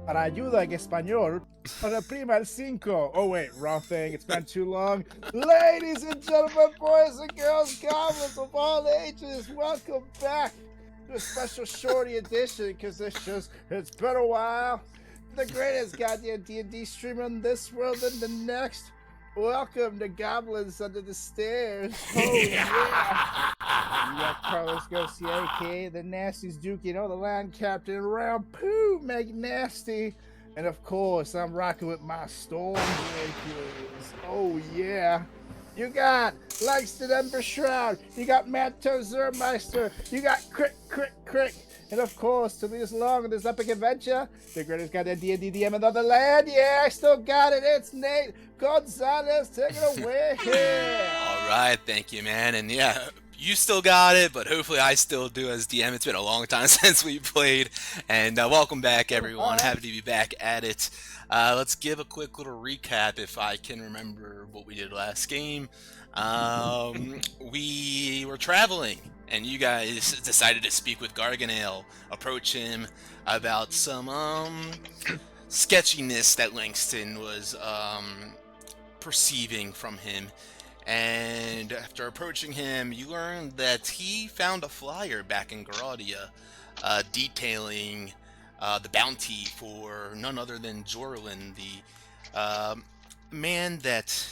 Para ayuda en español, para prima el cinco. Oh, wait, wrong thing. It's been too long. Ladies and gentlemen, boys and girls, goblins of all ages, welcome back to a special shorty edition because it's been a while. The greatest goddamn D&D streamer in this world and the next. Welcome to Goblins Under the Stairs. Oh, yeah. You got Carlos Garcia, aka the Nasty's Duke, the land captain, Rampu McNasty. And of course, I'm rocking with my Stormwreckers. Oh, yeah. You got Langston Ember Shroud. You got Manto Zermeister. You got Crick. And of course, to lead us along in this epic adventure, the greatest goddamn D&D DM in the land. Yeah, I still got it. It's Nate Gonzalez. Take it away. All right, thank you, man. And yeah, you still got it, but hopefully I still do as DM. It's been a long time since we played. And welcome back, everyone. Happy to be back at it. Let's give a quick little recap if I can remember what we did last game. We were traveling, and you guys decided to speak with Garganale, approach him about some sketchiness that Langston was perceiving from him. And after approaching him, you learned that he found a flyer back in Garadia detailing the bounty for none other than Jorlin, the man that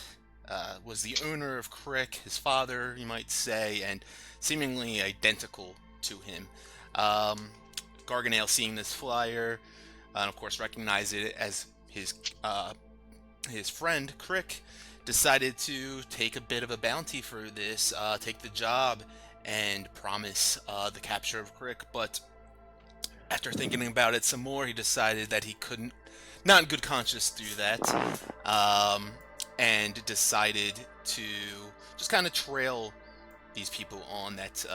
was the owner of Crick, his father, you might say, and seemingly identical to him. Garganale, seeing this flyer, and of course recognized it as his friend, Crick, decided to take a bit of a bounty for this, take the job, and promise the capture of Crick. But after thinking about it some more, he decided that he couldn't, not in good conscience, do that, and decided to just kind of trail these people on that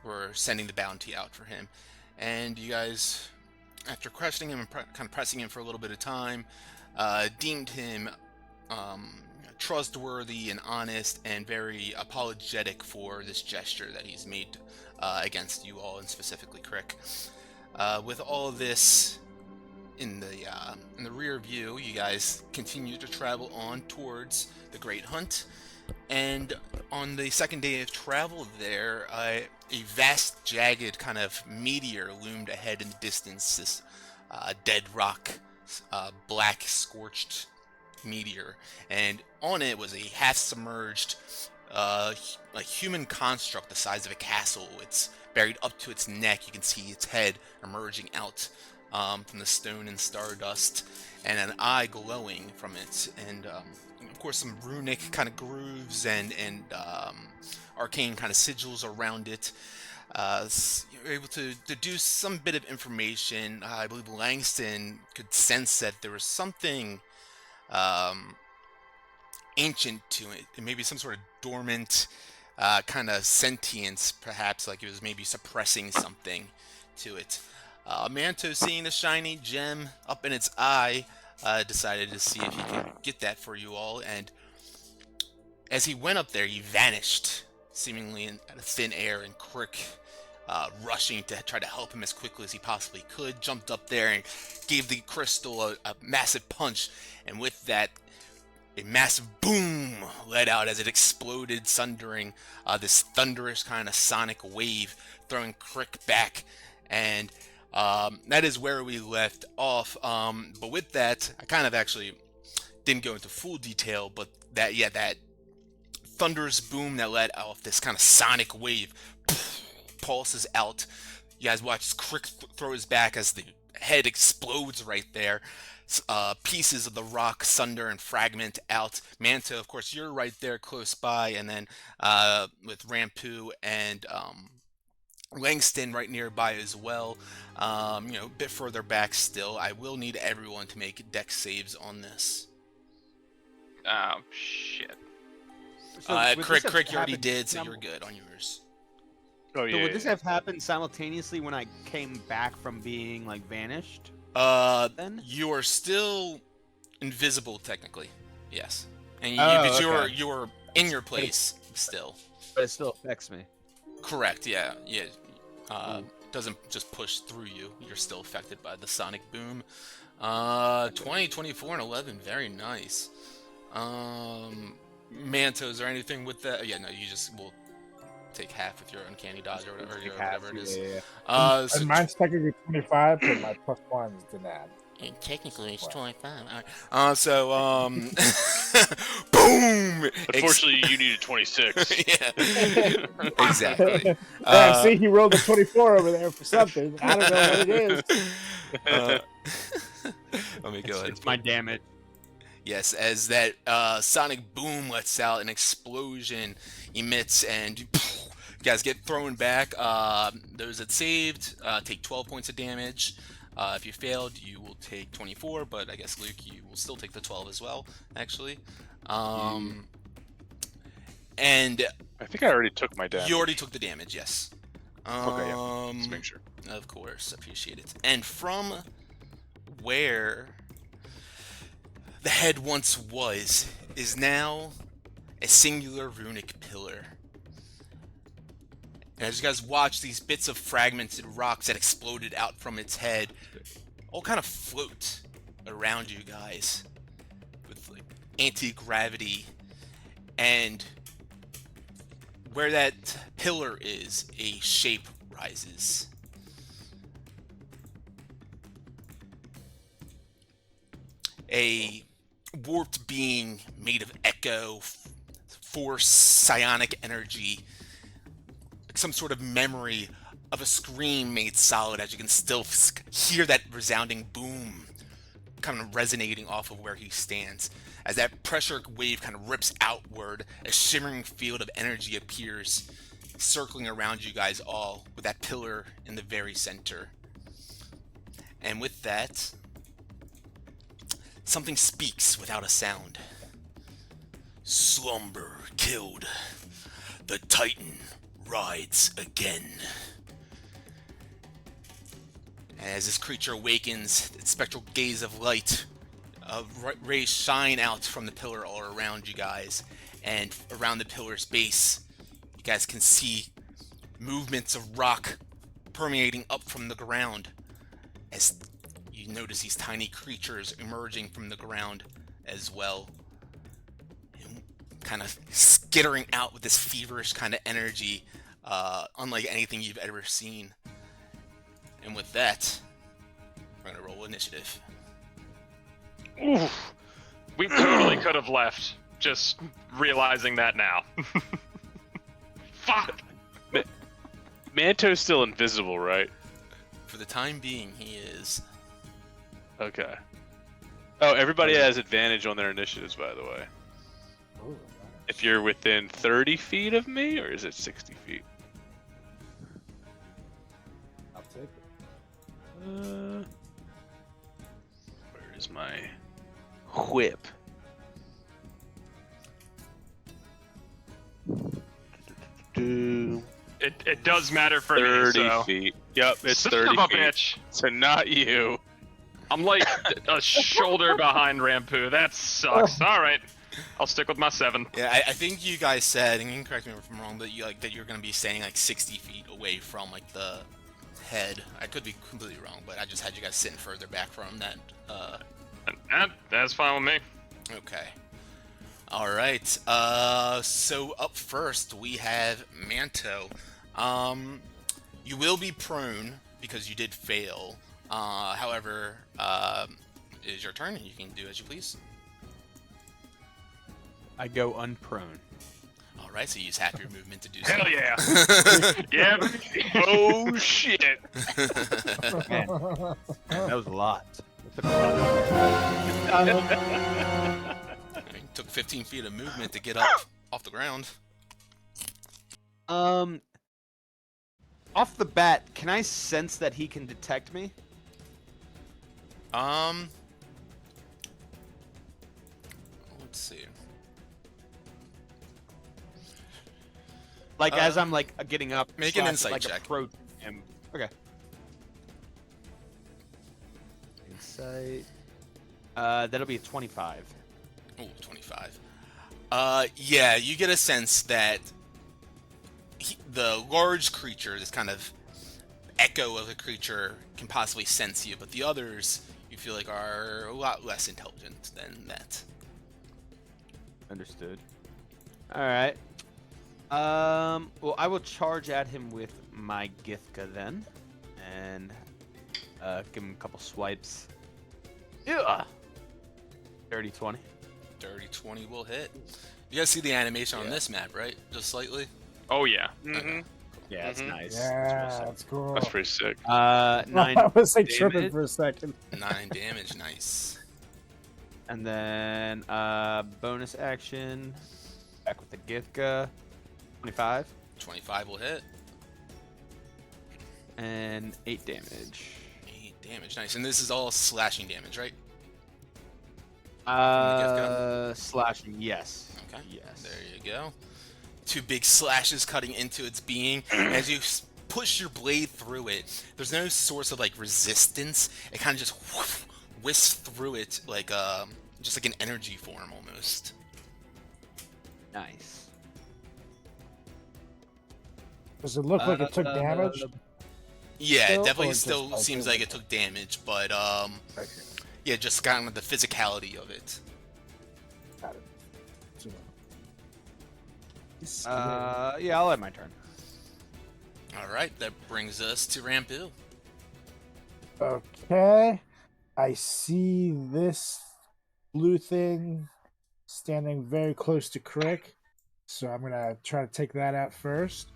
were sending the bounty out for him. And you guys, after questioning him and kind of pressing him for a little bit of time, deemed him trustworthy and honest and very apologetic for this gesture that he's made against you all, and specifically Crick. With all of this in the rear view, you guys continue to travel on towards the Great Hunt. And on the second day of travel there, a vast, jagged kind of meteor loomed ahead in the distance, this dead rock, black, scorched meteor. And on it was a half-submerged like human construct the size of a castle. It's buried up to its neck. You can see its head emerging out from the stone and stardust, and an eye glowing from it. And of course, some runic kind of grooves and arcane kind of sigils around it. You're able to deduce some bit of information. I believe Langston could sense that there was something ancient to it. Maybe some sort of dormant kind of sentience, perhaps, like it was maybe suppressing something to it. Manto, seeing the shiny gem up in its eye, decided to see if he could get that for you all, and as he went up there, he vanished, seemingly in thin air, and Crick, rushing to try to help him as quickly as he possibly could, jumped up there and gave the crystal a massive punch, and with that, a massive boom let out as it exploded, sundering this thunderous kind of sonic wave, throwing Crick back. And that is where we left off. But with that, I kind of actually didn't go into full detail, but that thunderous boom that let off this kind of sonic wave pulses out. You guys watch Crick throw his back as the head explodes right there. Pieces of the rock sunder and fragment out. Manto, of course, you're right there close by, and then with Rampu and Langston right nearby as well. A bit further back still. I will need everyone to make dex saves on this. Oh, shit. So Crick, you already did, so you're good on yours. Oh, yeah. So would this have happened simultaneously when I came back from being, like, vanished? Then? You are still invisible, technically. Yes. And you were in your place still. But it still affects me. Correct, yeah. doesn't just push through you. You're still affected by the sonic boom. 20, 24, and 11. Very nice. Manto, is there anything with that? Yeah, no, you just will take half with your uncanny dodge or whatever it is. Yeah. So And mine's technically 25, but my +1 is denied. and technically it's 25. All right. Boom! Unfortunately, you needed 26. Yeah, exactly. See, he rolled a 24 over there for something. I don't know what it is. Let me go ahead. It's my damage. Yes, as that sonic boom lets out, an explosion emits, and you guys get thrown back. Those that saved take 12 points of damage. If you failed, you will take 24, but I guess, Luke, you will still take the 12 as well, actually. And I think I already took my damage. you already took the damage, yes. Okay, yeah. Let's make sure. Of course, appreciate it. And from where the head once was, is now a singular runic pillar. And as you guys watch, these bits of fragmented rocks that exploded out from its head all kind of float around you guys with like anti-gravity, and where that pillar is, a shape rises. A warped being made of echo, force, psionic energy, some sort of memory of a scream made solid, as you can still hear that resounding boom kind of resonating off of where he stands. As that pressure wave kind of rips outward, a shimmering field of energy appears, circling around you guys all, with that pillar in the very center. And with that, something speaks without a sound. Slumber killed. The Titan rides again. And as this creature awakens, its spectral gaze of light, rays shine out from the pillar all around you guys, and around the pillar's base, you guys can see movements of rock permeating up from the ground, as you notice these tiny creatures emerging from the ground as well, kind of skittering out with this feverish kind of energy, unlike anything you've ever seen. And with that, we're gonna roll initiative. Oof. We totally could have left. Just realizing that now. Fuck! Manto's still invisible, right? For the time being, he is. Okay. Oh, everybody has advantage on their initiatives, by the way. Ooh, If you're within 30 feet of me, or is it 60 feet? I'll take it. Where is my whip? It does matter for 30 me, so. feet. Yep, it's Son 30 of a feet. bitch. So not you. I'm like a shoulder behind Rampu. That sucks. All right, I'll stick with my 7. Yeah, I think you guys said, and you can correct me if I'm wrong, but you that you're gonna be staying like 60 feet away from like the head. I could be completely wrong, but I just had you guys sitting further back from that. That's fine with me. Okay. All right. So up first we have Manto. You will be prone because you did fail. However, it is your turn, and you can do as you please. I go unprone. All right, so you use half your movement to do so. Hell yeah. Yeah. Oh shit. Man, that was a lot. You took 15 feet of movement to get up off the ground. Off the bat, can I sense that he can detect me? Let's see. Like as I'm like getting up, make an slash, insight like, check. approaching him. Okay. Insight. That'll be a 25. Oh, 25. Yeah, you get a sense that the large creature, this kind of echo of a creature can possibly sense you, but the others you feel like are a lot less intelligent than that. Understood. All right. Well, I will charge at him with my Githka then, and give him a couple swipes. Yeah. Dirty 20. Dirty 20 will hit. You guys see the animation on this map, right? Just slightly. Oh yeah. Mm-hmm. Yeah, that's nice. Yeah, that's cool. That's pretty sick. 9 I was like tripping damage, for a second. 9 damage, nice. and then bonus action. Back with the Githka. 25 25 will hit. and 8 damage. 8 damage, nice. And this is all slashing damage, right? Slashing, yes. Okay. Yes. There you go. 2 big slashes cutting into its being. As you push your blade through it, there's no source of like resistance. It kind of just whisks through it like just like an energy form almost. Nice. Does it look like it took damage? Yeah, Still, it definitely or just, still like, seems like it took damage, but Okay, yeah, just kind of the physicality of it. got it. Yeah, I'll end my turn. All right, that brings us to Rampu. Okay, I see this blue thing standing very close to Crick, so I'm gonna try to take that out first.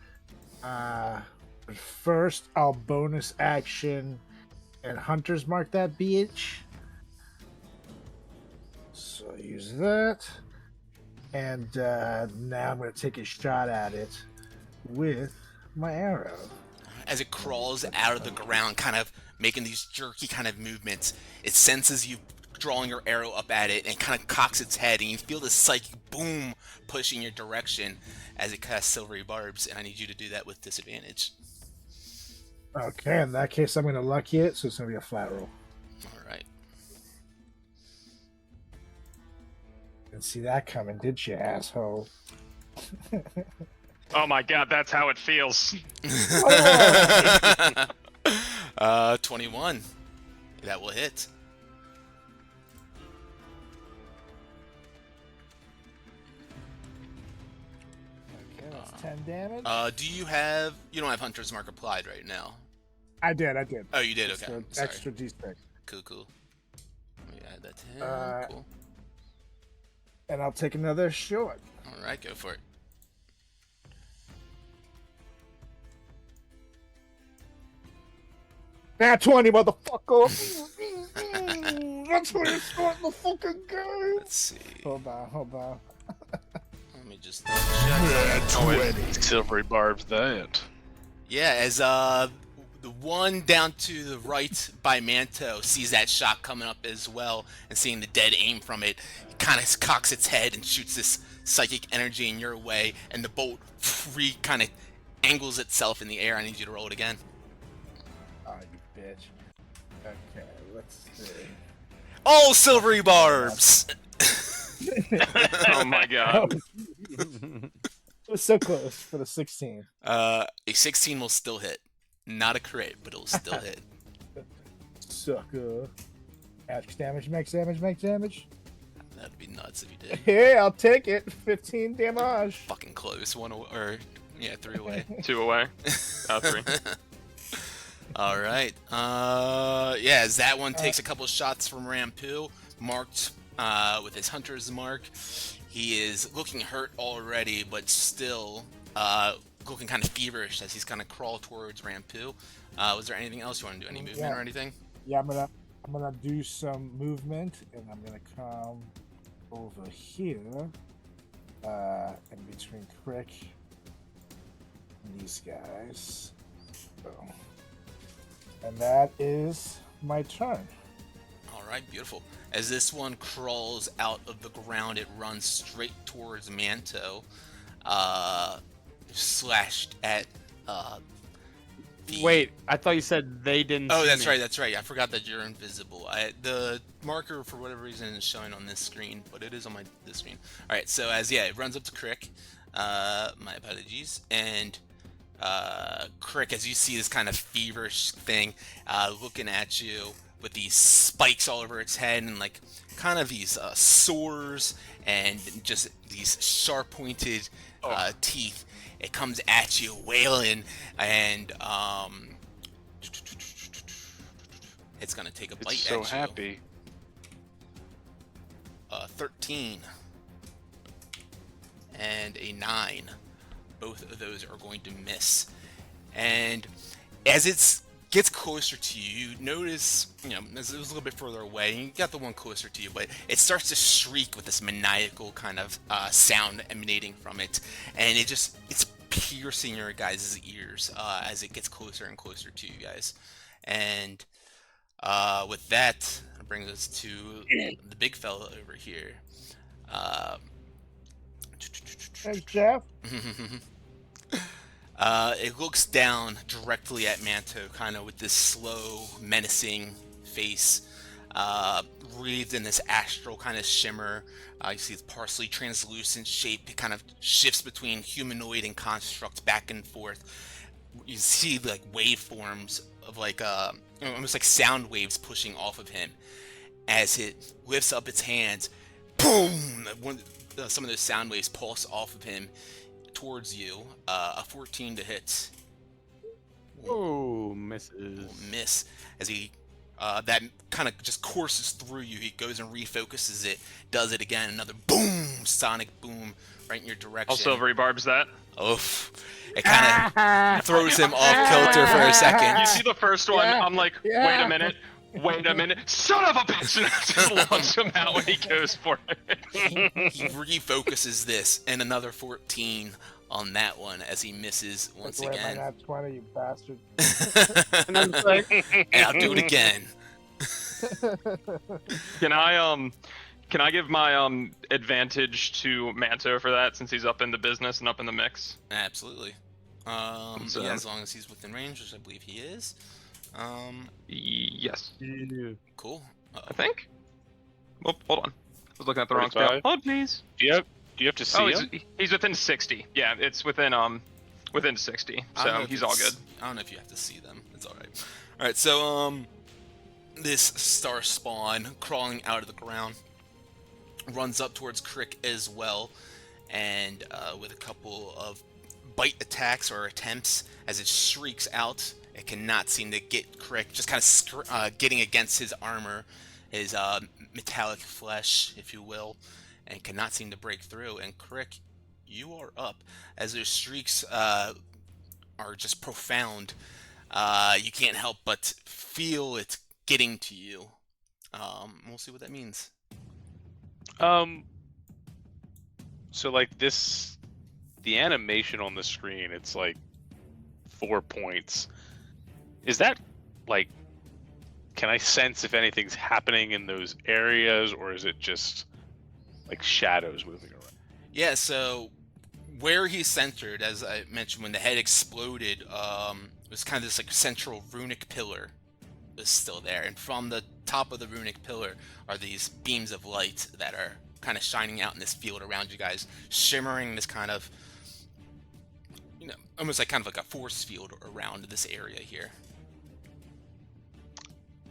But first, I'll bonus action and Hunter's Mark that bitch. So I'll use that, and now I'm gonna take a shot at it with my arrow. As it crawls out of the ground, kind of making these jerky kind of movements, it senses you drawing your arrow up at it and kind of cocks its head, and you feel this psychic boom pushing your direction as it casts silvery barbs, and I need you to do that with disadvantage. Okay, in that case, I'm gonna lucky it, so it's gonna be a flat roll. All right. Didn't see that coming, did you, asshole? Oh my god, that's how it feels. 21. That will hit. Okay, that's 10 damage. You don't have Hunter's Mark applied right now. I did. Oh, you did? Okay. Extra, Sorry. extra D6. Cool. Let me add that to him. Cool. And I'll take another shot. All right, go for it. Nat 20, motherfucker! That's where it's starting to fucking go! Let's see. Hold on. Let me just double check. Silvery barbs that. Yeah, as the one down to the right by Manto sees that shot coming up as well, and seeing the dead aim from it, it kind of cocks its head and shoots this psychic energy in your way, and the bolt kind of angles itself in the air. I need you to roll it again. Oh, you bitch. Okay, let's see. All silvery barbs! Oh my god. It was so close for the 16. A 16 will still hit. Not a crit, but it'll still hit. Sucker. Max damage. That'd be nuts if you did. Hey, I'll take it. 15 damage. Fucking close. 3 away. 2 away. 3. All right. Yeah, as that one takes a couple shots from Rampu, marked with his Hunter's Mark. He is looking hurt already, but still looking kind of feverish as he's kind of crawl towards Rampu. Was there anything else you want to do? Any movement or anything? Yeah, I'm gonna do some movement, and I'm gonna come over here, in between Crick and these guys. So, and that is my turn. All right, beautiful. As this one crawls out of the ground, it runs straight towards Manto, slashed at the... Wait, I thought you said they didn't. Oh, see that's me. right. I forgot that you're invisible. The marker, for whatever reason, is showing on this screen, but it is on this screen. All right, so it runs up to Crick. My apologies, and Crick, as you see this kind of feverish thing looking at you with these spikes all over its head and like kind of these sores and just these sharp pointed teeth. It comes at you wailing, and it's gonna take a bite It's so at happy. you. 13 and a 9. Both of those are going to miss. And as it gets closer to you, you notice, as it was a little bit further away, and you got the one closer to you, but it starts to shriek with this maniacal kind of sound emanating from it. And it's piercing your guys' ears as it gets closer and closer to you guys. And with that, it brings us to the big fella over here. Hey, Jeff. It looks down directly at Manto, kind of with this slow, menacing face, wreathed in this astral kind of shimmer. You see its partially translucent shape. It kind of shifts between humanoid and construct back and forth. You see like waveforms of like almost like sound waves pushing off of him as it lifts up its hands. Boom! Some of those sound waves pulse off of him towards you. A 14 to hit. Oh, misses. Will miss as he that kind of just courses through you. He goes and refocuses it, does it again, another boom, sonic boom right in your direction. I'll silvery barbs that. Oof. It kind of throws him off kilter for a second. You see the first one, Yeah. I'm like, Yeah. wait a minute, son of a bitch! And I just launch him out when he goes for it. He refocuses this, and another 14 on that one as he misses once That's again. my nat 20, you bastard. And I'm just like, And I'll do it again. Can I give my advantage to Manto for that since he's up in the business and up in the mix? Absolutely. So- Yeah, as long as he's within range, which I believe he is. Yes, Cool. I think. Oh, hold on. I was looking at the wrong spell. 45? Hold, please. Do you have to see Oh, him? he's within 60. Yeah, it's within 60. I don't know So if he's all it's- good. I don't know if you have to see them. It's alright. Alright, so, this star spawn crawling out of the ground runs up towards Crick as well, and with a couple of bite attacks or attempts as it shrieks out. It cannot seem to get Crick, just kind of getting against his armor, his metallic flesh, if you will, and cannot seem to break through. And Crick, you are up as those shrieks are just profound. You can't help but feel it getting to you. We'll see what that means. So like this, the animation on the screen, it's like 4 points. Is that like, can I sense if anything's happening in those areas, or is it just like shadows moving around? Yeah, so where he's centered, as I mentioned, when the head exploded, it was kind of this like central runic pillar is still there, and from the top of the runic pillar are these beams of light that are kind of shining out in this field around you guys, shimmering this kind of, almost like kind of like a force field around this area here.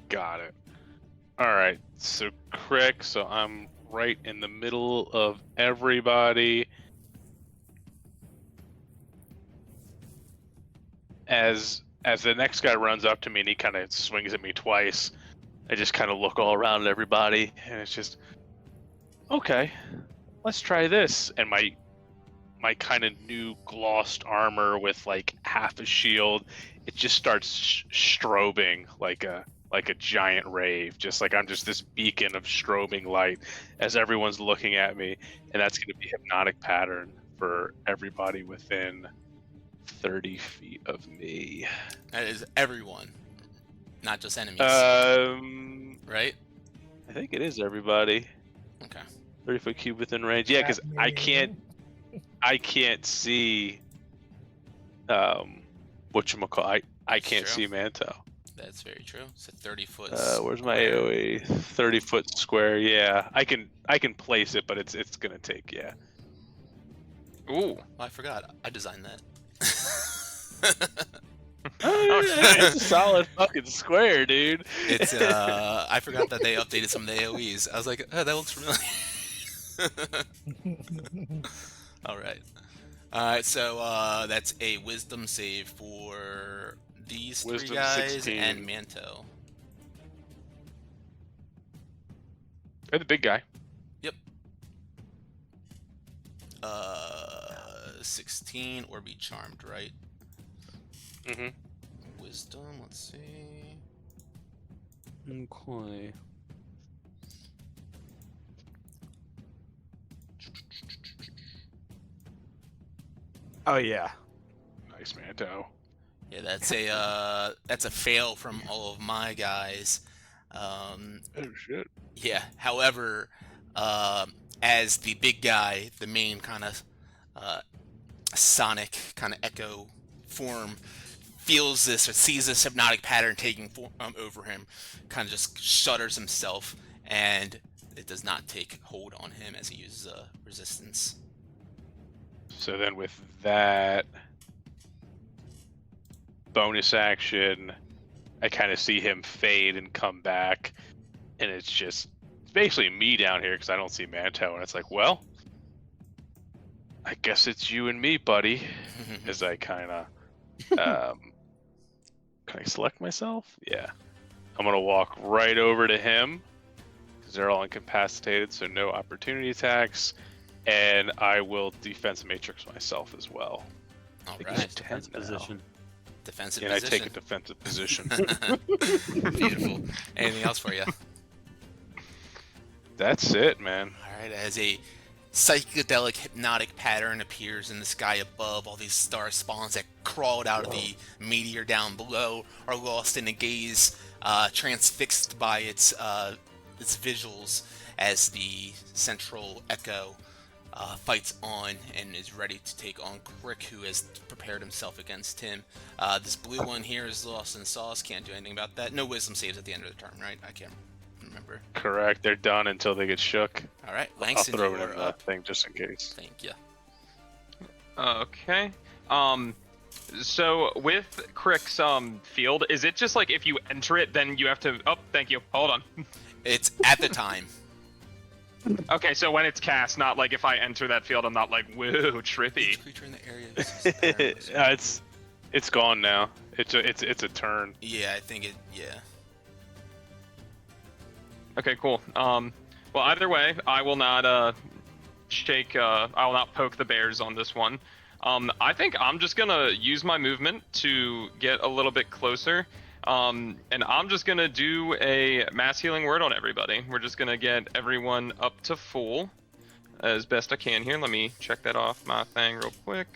Got it. All right. So Crick, so I'm right in the middle of everybody. As the next guy runs up to me and he kind of swings at me twice, I just kind of look all around at everybody, and it's just, okay, let's try this. And my kind of new glossed armor with like half a shield, it just starts strobing like a giant rave, just like I'm just this beacon of strobing light as everyone's looking at me, and that's going to be hypnotic pattern for everybody within 30 feet of me. That is everyone, not just enemies, right? I think it is everybody. Okay. 30-foot cube within range. Yeah, because I can't see whatchamacallit. I can't True. see Manto. That's very true. It's a 30-foot. Where's my AoE? 30-foot square. Yeah, I can place it, but it's gonna take, yeah. Ooh. Oh, I forgot. I designed that. It's a solid fucking square, dude. It's I forgot that they updated some of the AoEs. I was like, oh, that looks familiar. All right. So that's a wisdom save for these three Wisdom guys 16. and Manto. Or the big guy. Yep. 16 or be charmed, right? Mm-hmm. Wisdom, let's see. Okay. Oh yeah. Nice, Manto. Yeah, that's a fail from all of my guys. Oh shit. Yeah. However, as the big guy, the main kind of sonic kind of echo form feels this or sees this hypnotic pattern taking over him, kind of just shudders himself, and it does not take hold on him as he uses resistance. So then with that bonus action, I kind of see him fade and come back, and it's basically me down here because I don't see Manto, and it's like, well, I guess it's you and me, buddy. As I kind of, can I select myself? Yeah. I'm gonna walk right over to him because they're all incapacitated, so no opportunity attacks, and I will defense matrix myself as well. All I think right. it's 10 now. Position. Defensive And I position. take a defensive position. Beautiful. Anything else for you? That's it, man. All right. As a psychedelic hypnotic pattern appears in the sky above, all these star spawns that crawled out of the meteor down below are lost in a gaze, transfixed by its visuals as the central echo fights on and is ready to take on Crick, who has prepared himself against him. This blue one here is lost in sauce, can't do anything about that. No wisdom saves at the end of the turn, right? I can't remember. Correct. They're done until they get shook. All right, I'll Langston, throw it you're in up. that thing just in case. Thank you. Okay. So with Crick's field, is it just like if you enter it, then you have to? Oh, thank you. Hold on. It's at the time. Okay, so when it's cast, not like if I enter that field, I'm not like, whoa, trippy. Each creature in the area uses a pattern. It's gone now. It's a turn. Yeah, I think it. Yeah. Okay, cool. Well, either way, I will not I will not poke the bears on this one. I think I'm just gonna use my movement to get a little bit closer. And I'm just gonna do a mass healing word on everybody. We're just gonna get everyone up to full as best I can here. Let me check that off my thing real quick.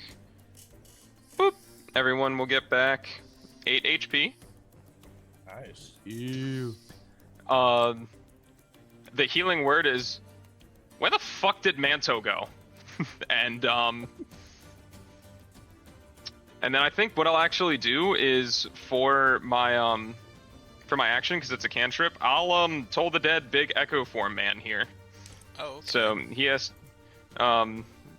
Boop. Everyone will get back 8 HP. Nice. Ew. The healing word is, where the fuck did Manto go? and then I think what I'll actually do is for my action, because it's a cantrip, I'll Toll the Dead Big Echo Form Man here. Oh. Okay. So he has,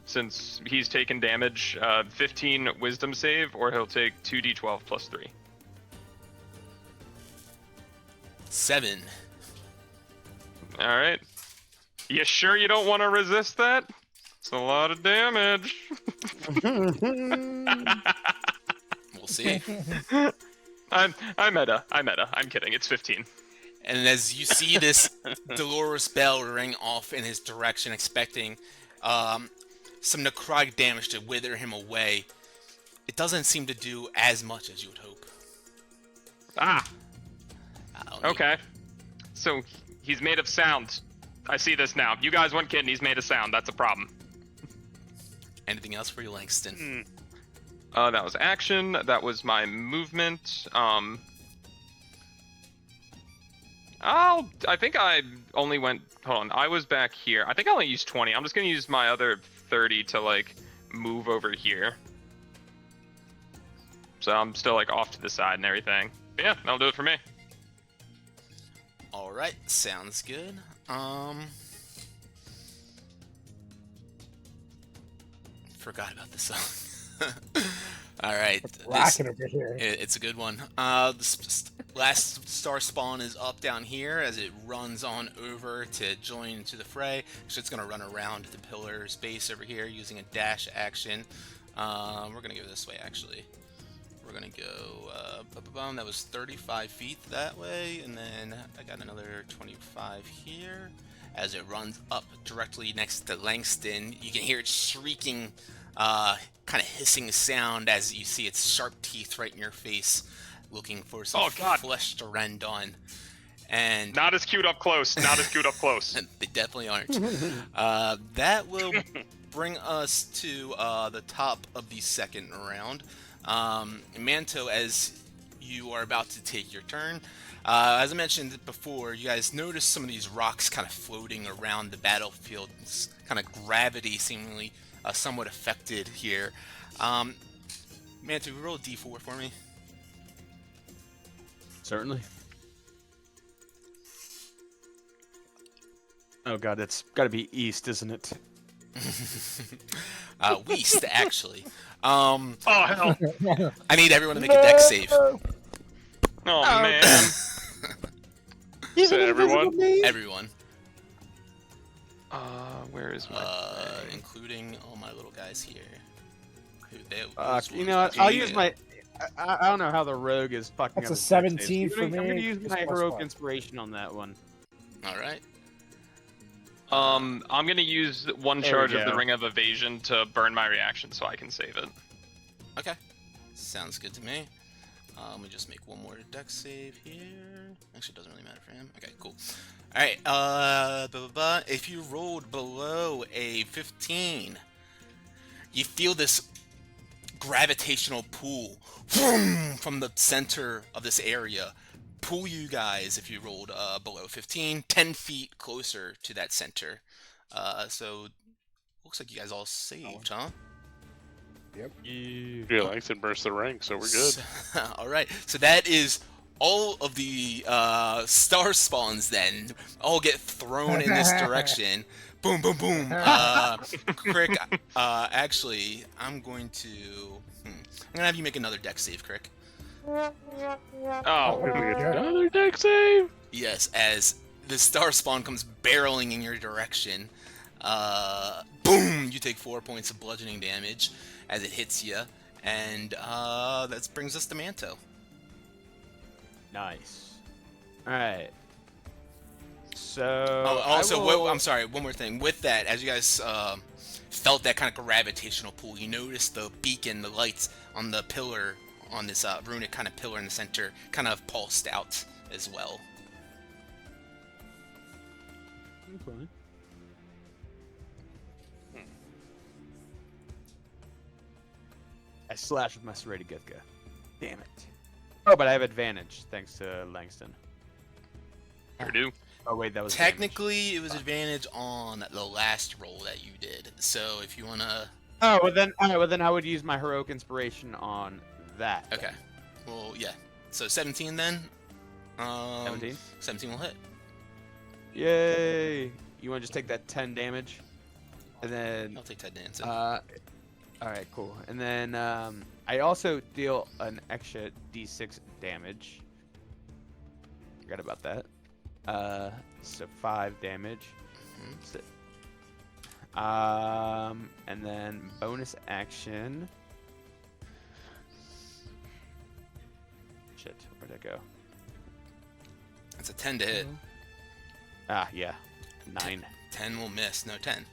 since he's taken damage, 15 Wisdom save, or he'll take 2d12 plus 3. 7. All right. You sure you don't want to resist that? It's a lot of damage. We'll see. I'm meta. I'm kidding. It's 15. And as you see this Dolorous bell ring off in his direction, expecting some necrotic damage to wither him away, it doesn't seem to do as much as you would hope. Ah. I don't know. Okay. So he's made of sound. I see this now. You guys went kid and he's made of sound. That's a problem. Anything else for you, Langston? That was action. That was my movement. I think I only went. Hold on. I was back here. I think I only used 20. I'm just gonna use my other 30 to like move over here. So I'm still like off to the side and everything. But yeah, that'll do it for me. All right, sounds good. Forgot about this song. All right. Rocking over here. It's a good one. Last star spawn is up down here as it runs on over to join into the fray. So it's going to run around the pillar's base over here using a dash action. We're going to go this way, actually. We're going to go, that was 35 feet that way, and then I got another 25 here. As it runs up directly next to Langston, you can hear it shrieking, kind of hissing sound as you see its sharp teeth right in your face, looking for some flesh to rend on. And Not as cute up close. Not as cute up close. they definitely aren't. That will bring us to the top of the second round. Manto, as you are about to take your turn, as I mentioned before, you guys notice some of these rocks kind of floating around the battlefield. It's kind of gravity seemingly somewhat affected here. Manto, roll a d4 for me. Certainly. Oh god, it's got to be east, isn't it? West, actually. Oh, hell. I need everyone to make a dex save. Oh, man. Is it everyone? Everyone. Where is my thing? Including all my little guys here. You know what? I'll use my... I don't know how the rogue is fucking That's up a his dex 17 saves. for I'm gonna me. use It's my plus heroic 1. inspiration on that one. All right. I'm gonna use one There charge we of the go. Ring of Evasion to burn my reaction so I can save it. Okay. Sounds good to me. Let me just make one more dex save here. Actually, it doesn't really matter for him. Okay, cool. All right. If you rolled below a 15, you feel this gravitational pull from the center of this area. Pull you guys, if you rolled below 15, 10 feet closer to that center. So, looks like you guys all saved, huh? Yep. Yeah, Langston burst the ring, so we're good. All right. So that is all of the star spawns then all get thrown in this direction. Boom, boom, boom. Crick, actually, I'm going to have you make another dex save, Crick. Oh, Did we get another deck save? Yes, as the star spawn comes barreling in your direction. Boom! You take 4 points of bludgeoning damage as it hits you, and that brings us to Manto. Nice. Alright. So... Oh, also, I will... I'm sorry, one more thing. With that, as you guys felt that kind of gravitational pull, you noticed the beacon, the lights on the pillar, on this runic kind of pillar in the center, kind of pulsed out as well. Okay. I slash with my serrated Githka. Damn it. Oh, but I have advantage thanks to Langston. sure do. Oh wait, that was Technically, it was advantage on the last roll that you did. So if you wanna, Oh, well then, alright, well then I would use my heroic inspiration on that. okay, well yeah. So 17 then. 17. 17 will hit. Yay! You want to just take that 10 damage, and then I'll take that dancing. alright, cool. And then I also deal an extra d6 damage. Forgot about that. So 5 damage. And then bonus action. Shit, where'd that go? It's a 10 to hit. Ah, yeah, 9. 10 will miss. No 10.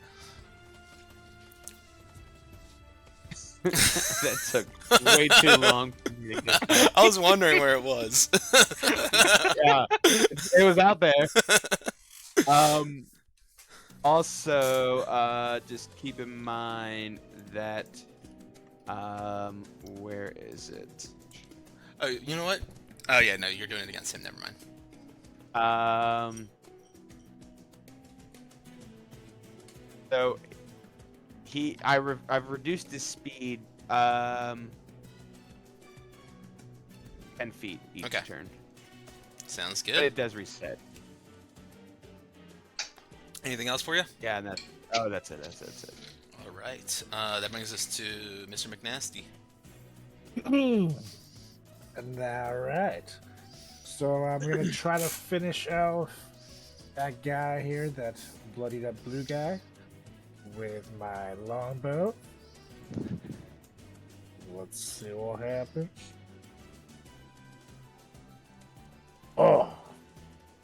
That took way too long for me to get. I was wondering where it was. Yeah, it was out there. Also, just keep in mind that, where is it? Oh, you know what? Oh yeah, no, you're doing it against him. Never mind. So I've reduced his speed 10 feet each Okay. turn. Sounds But good. it does reset. Anything else for you? Yeah, and that's it. That's it. All right. That brings us to Mr. McNasty. And all right. So I'm gonna try to finish off that guy here, that bloodied up blue guy, with my longbow. Let's see what happens. Oh,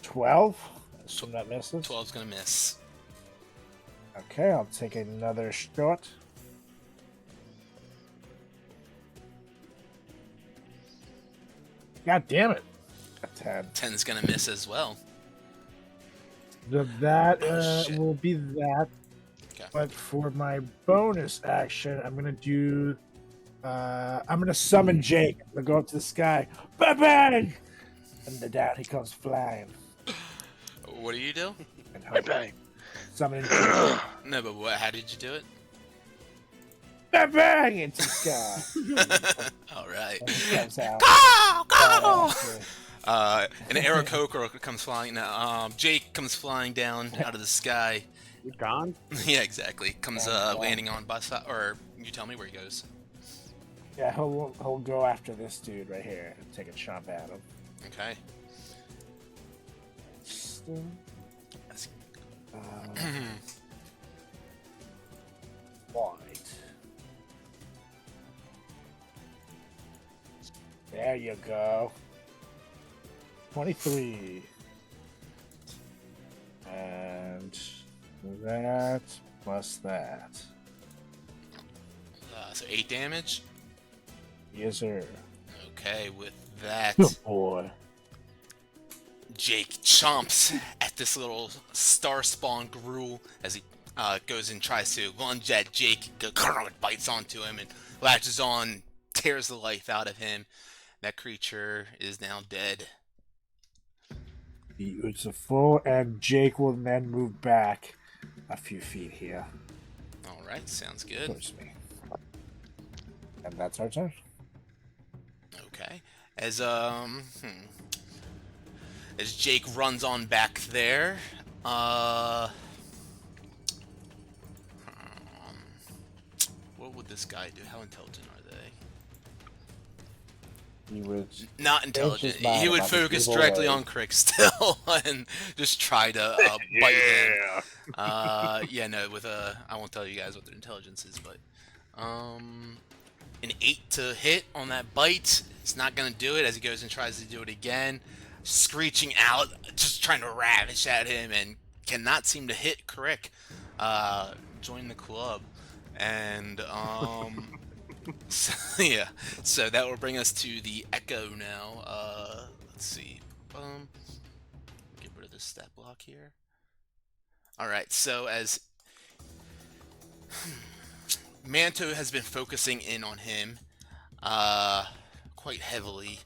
12. Assume that misses. 12's gonna miss. Okay, I'll take another shot. God damn it. A 10. 10's gonna miss as well. That shit. will be that. Okay. But for my bonus action, I'm gonna do. I'm gonna summon Jake. I'm gonna go up to the sky. Bang bang! And down he comes flying. What do you do? And Bang, bang. Summoning Jake. No, but what? How did you do it? Bang bang into the sky. All right. And he comes out. Go! After. An Aarakocra comes flying. Jake comes flying down out of the sky. You gone? Yeah, exactly. Comes Yeah. landing on Basa, or you tell me where he goes. Yeah, he'll go after this dude right here and take a shot at him. Okay. That's- Right. There you go. 23. And that plus that. So 8 damage. Yes, sir. Okay, with that, Good boy. Jake chomps at this little star spawn gruel as he goes and tries to lunge at Jake. Bites onto him and latches on, tears the life out of him. That creature is now dead. Beautiful. And Jake will then move back a few feet here All right, sounds good. towards me. And that's our turn. Okay, as Jake runs on back there, what would this guy do? How intelligent are they? He would. Not intelligent. just mad He would about the focus evil directly ways. on Crick still and just try to bite him. Yeah, no, with I won't tell you guys what their intelligence is, but an 8 to hit on that bite. It's not gonna do it as he goes and tries to do it again, screeching out, just trying to ravish at him, and cannot seem to hit Crick. Join the club, and so, yeah. So that will bring us to the Echo now. Let's see. Get rid of this stat block here. All right. So as Manto has been focusing in on him quite heavily.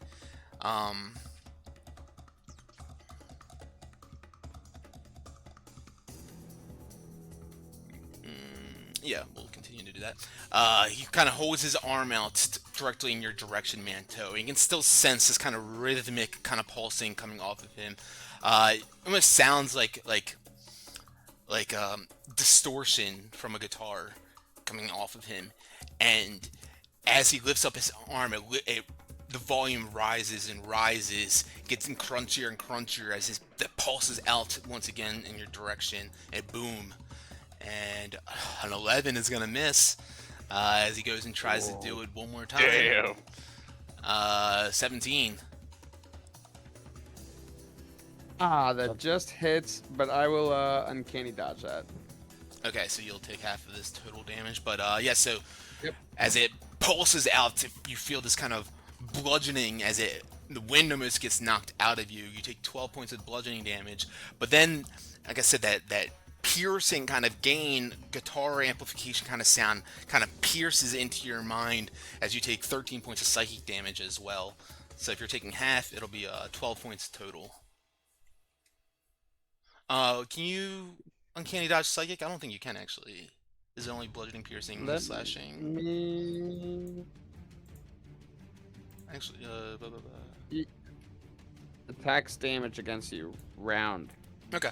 Yeah, we'll continue to do that. He kind of holds his arm out directly in your direction, Manto. You can still sense this kind of rhythmic kind of pulsing coming off of him. It almost sounds like distortion from a guitar coming off of him, and as he lifts up his arm, the volume rises and rises, getting crunchier and crunchier as that pulses out once again in your direction, and boom, and an 11 is gonna miss as he goes and tries to do it one more time. Damn. 17. That just hits, but I will uncanny dodge that. Okay, so you'll take half of this total damage, but yeah, so Yep. as it pulses out, you feel this kind of bludgeoning as the wind almost gets knocked out of you. You take 12 points of bludgeoning damage, but then, like I said, that piercing kind of gain, guitar amplification kind of sound kind of pierces into your mind as you take 13 points of psychic damage as well. So if you're taking half, it'll be 12 points total. Can you uncanny dodge psychic? I don't think you can actually. Is it only bludgeoning, piercing, Let slashing? me Actually, attacks damage against you round. Okay.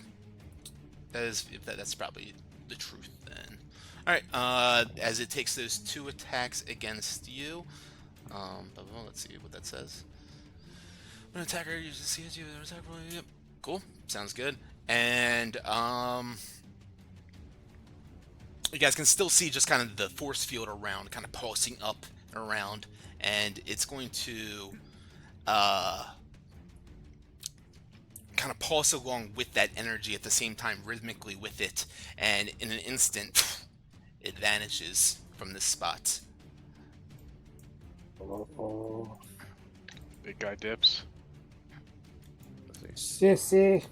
That's probably the truth then. All right. As it takes those 2 attacks against you, Let's see what that says. When an attacker uses CS, you attack roll. Yep. Cool. Sounds good. And you guys can still see just kind of the force field around, kind of pulsing up and around, and it's going to kind of pulse along with that energy at the same time, rhythmically with it, and in an instant, it vanishes from this spot. Big guy dips. Sissy.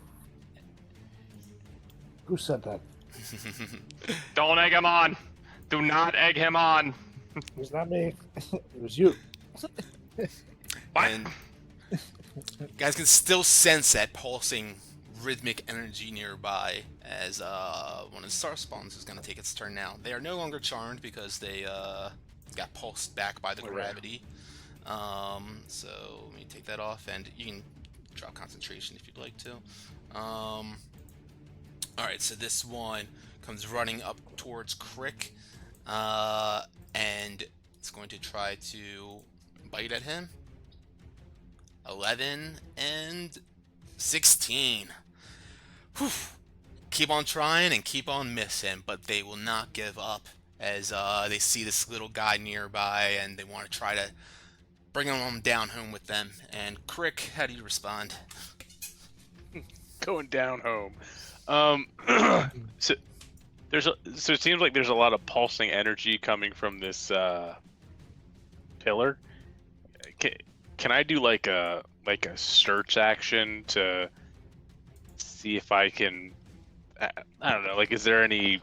Who said that? Don't egg him on. Do not egg him on. It was not me. It was you. And you guys can still sense that pulsing rhythmic energy nearby as one of the star spawns is going to take its turn now. They are no longer charmed because they got pulsed back by the gravity. So let me take that off, and you can drop concentration if you'd like to. Alright, so this one comes running up towards Crick, and it's going to try to bite at him. 11 and 16. Whew. Keep on trying and keep on missing, but they will not give up as they see this little guy nearby and they want to try to bring him down home with them. And Crick, how do you respond? Going down home. So it seems like there's a lot of pulsing energy coming from this pillar. Can I do like a search action to see if I can? I don't know. Like, is there any,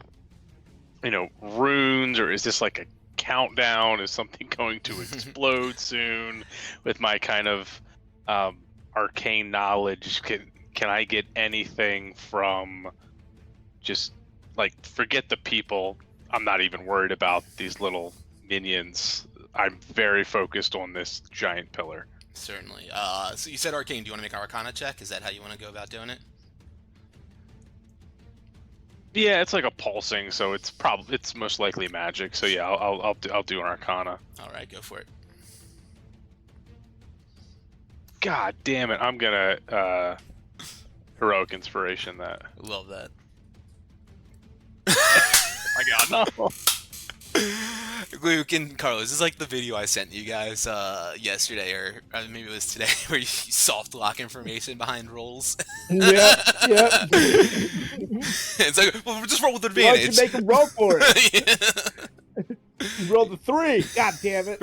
runes, or is this like a countdown? Is something going to explode soon? With my kind of arcane knowledge, can I get anything from just like, forget the people? I'm not even worried about these little minions. I'm very focused on this giant pillar. Certainly. So you said arcane. Do you want to make an arcana check? Is that how you want to go about doing it? Yeah, it's like a pulsing, so it's most likely magic. So yeah, I'll do an arcana. All right, go for it. God damn it! I'm gonna heroic inspiration that. Love that. My God, no. Luke and Carlos, this is like the video I sent you guys yesterday, or maybe it was today, where you soft lock information behind rolls. Yeah. It's like, well, just roll with Why don't advantage. you make him roll for it? Yeah. You rolled a 3. God damn it.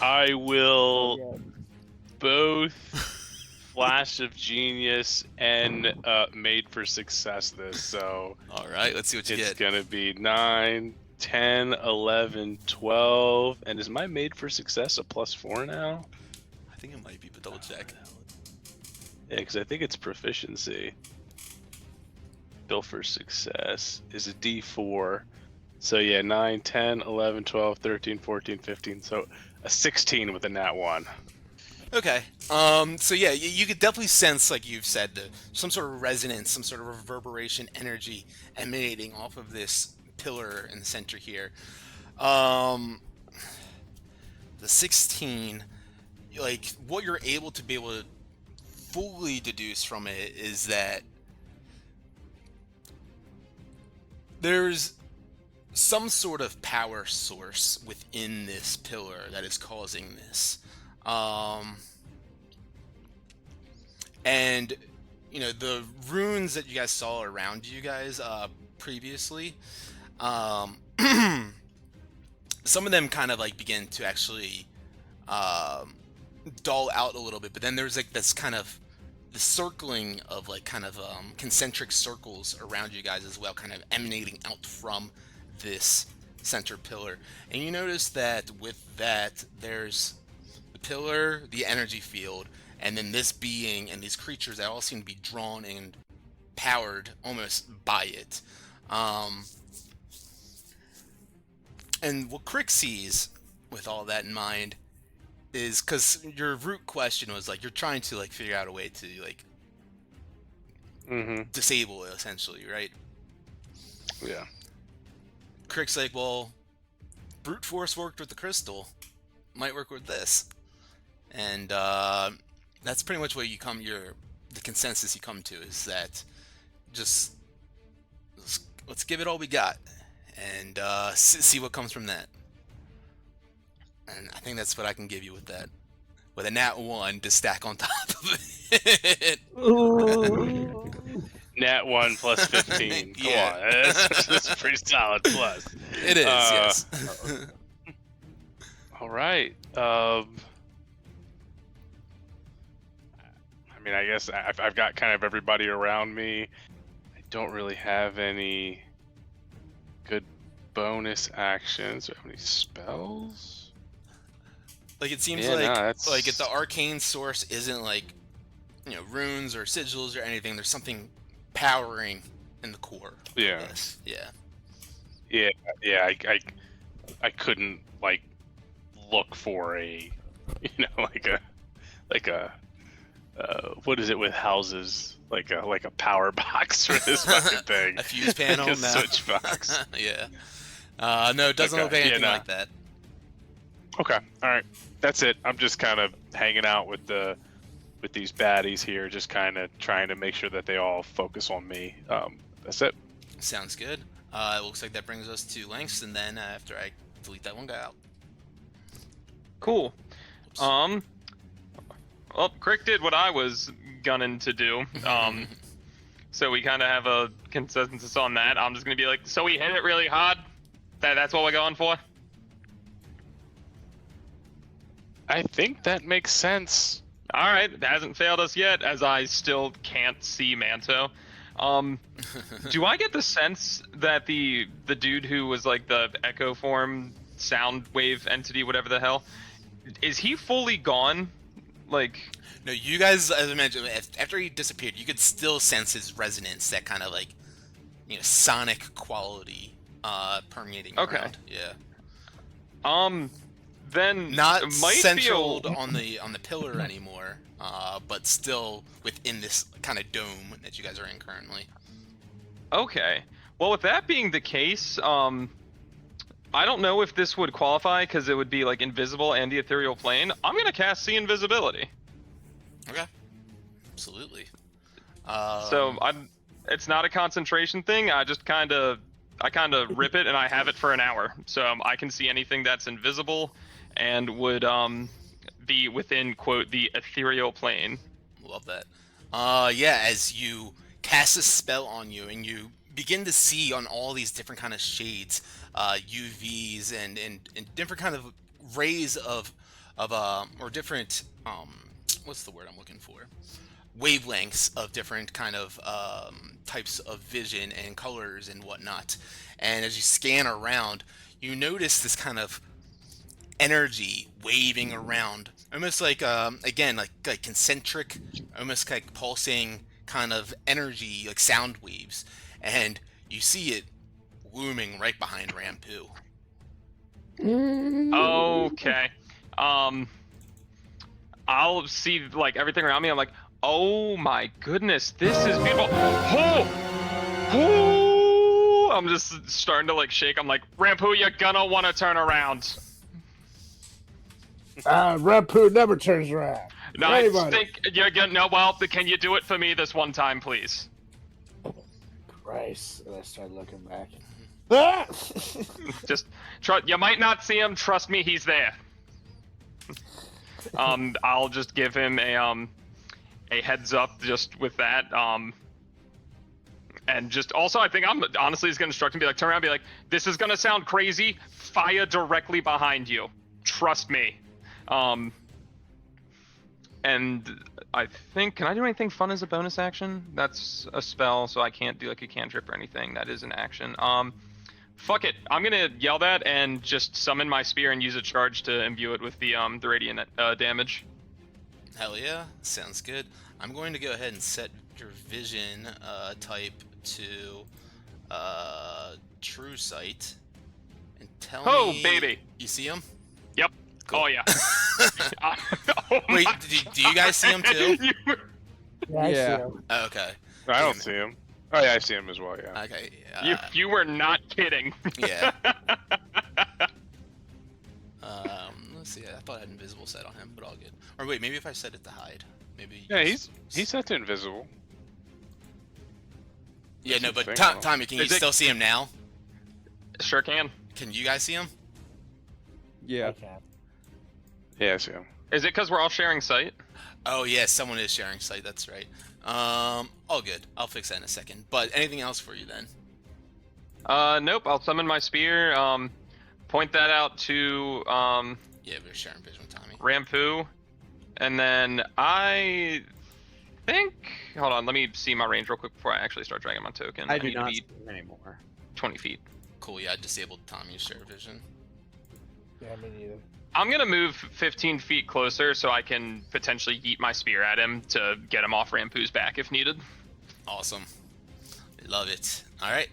I will both Flash of Genius and Made for Success this. So All right, let's see what you it's get. gonna be 9, 10, 11, 12, and is my Made for Success a +4 now? I think it might be, but double check. Yeah, because I think it's proficiency. Built for Success is a D4. So yeah, 9, 10, 11, 12, 13, 14, 15. So a 16 with a nat 1. Okay. So yeah, you could definitely sense, like you've said, some sort of resonance, some sort of reverberation energy emanating off of this pillar in the center here. The 16, like, what you're able to fully deduce from it is that there's some sort of power source within this pillar that is causing this. And the runes that you guys saw around you guys previously, some of them kind of like begin to actually dull out a little bit, but then there's like this kind of the circling of like kind of concentric circles around you guys as well, kind of emanating out from this center pillar. And you notice that with that, there's the pillar, the energy field, and then this being and these creatures that all seem to be drawn and powered almost by it. And what Crick sees with all that in mind is, because your root question was like, you're trying to like figure out a way to like disable it, essentially, right? Yeah. Crick's like, well, brute force worked with the crystal, might work with this. And that's pretty much what the consensus you come to is that just let's give it all we got and see what comes from that. And I think that's what I can give you with that. With a nat 1 to stack on top of it. Nat 1 plus 15. Come Yeah. on, that's a pretty solid plus. It is, yes. All right. I mean, I guess I've got kind of everybody around me. I don't really have any good bonus actions or any spells. Like it seems Yeah, like no, that's- like if the arcane source isn't like runes or sigils or anything, there's something powering in the core. Yeah. Of this. Yeah. Yeah. I couldn't like look for a, like a what is it with houses? Like a power box for this fucking thing. A fuse panel, Like a no. switch box. Yeah. No, it doesn't Okay, look like anything yeah, no. like that. Okay, all right, that's it. I'm just kind of hanging out with these baddies here, just kind of trying to make sure that they all focus on me. That's it. Sounds good. It looks like that brings us to Langston then after I delete that one guy out. Cool. Oops. Well, Crick did what I was gunning to do. So we kind of have a consensus on that. I'm just gonna be like, so we hit it really hard. That's what we're going for. I think that makes sense. All right, it hasn't failed us yet, as I still can't see Manto. Do I get the sense that the dude who was like the echo form sound wave entity, whatever the hell, is he fully gone? Like, No, you guys, as I mentioned, after he disappeared, you could still sense his resonance, that kind of like, sonic quality permeating Okay. around. Yeah. then Not might centraled be on the pillar anymore, but still within this kind of dome that you guys are in currently. Okay. Well, with that being the case, I don't know if this would qualify because it would be like invisible and the ethereal plane. I'm gonna cast see invisibility. Okay. Absolutely. So it's not a concentration thing. I kind of rip it and I have it for an hour, so I can see anything that's invisible and would be within quote the ethereal plane. Love that. Yeah, as you cast a spell on you and you begin to see on all these different kind of shades, UVs and different kind of rays of or different what's the word I'm looking for? Wavelengths of different kind of types of vision and colors and whatnot. And as you scan around, you notice this kind of energy waving around, almost like again like concentric, almost like pulsing kind of energy, like sound waves, and you see it looming right behind Rampu. Okay. I'll see like everything around me. I'm like, oh my goodness, this is beautiful. Oh, I'm just starting to like shake. I'm like, Rampu, you're gonna want to turn around. Rampu never turns around. No, Anybody. I think you're gonna. No, well, can you do it for me this one time, please? Christ. And I start looking back. Ah! Just you might not see him. Trust me, he's there. I'll just give him a heads up just with that. And just also, I think I'm honestly is gonna instruct him, be like, turn around, be like, this is gonna sound crazy. Fire directly behind you. Trust me. And I think, can I do anything fun as a bonus action? That's a spell, so I can't do like a cantrip or anything. That is an action. Fuck it. I'm gonna yell that and just summon my spear and use a charge to imbue it with the radiant damage. Hell yeah, sounds good. I'm going to go ahead and set your vision type to true sight and tell me. Baby. You see him? Yep. Cool. Oh yeah. Wait, do you guys see him too? Yeah, I see Yeah. him. Oh, okay. I don't Damn it. see him. Oh yeah, I see him as well. Yeah. Okay. You were not kidding. Yeah. Let's see. I thought I had invisible set on him, but all good. Or wait, maybe if I set it to hide, maybe. Yeah, he's set to invisible. Yeah, no, That's the but thing, Tommy, can you Is it- still see him now? Sure can. Can you guys see him? Yeah. I can. Yeah, I see him. Is it because we're all sharing sight? Oh yeah, someone is sharing sight. That's right. All good. I'll fix that in a second. But anything else for you then? Nope. I'll summon my spear. Point that out to Yeah, we're sharing vision with Tommy. Rampu, and then I think. Hold on. Let me see my range real quick before I actually start dragging my token. I do need to not be see him anymore. 20 feet. Cool. Yeah, I disabled Tommy's share vision. Yeah, me neither. I'm gonna move 15 feet closer so I can potentially yeet my spear at him to get him off Rampu's back if needed. Awesome. Love it. All right.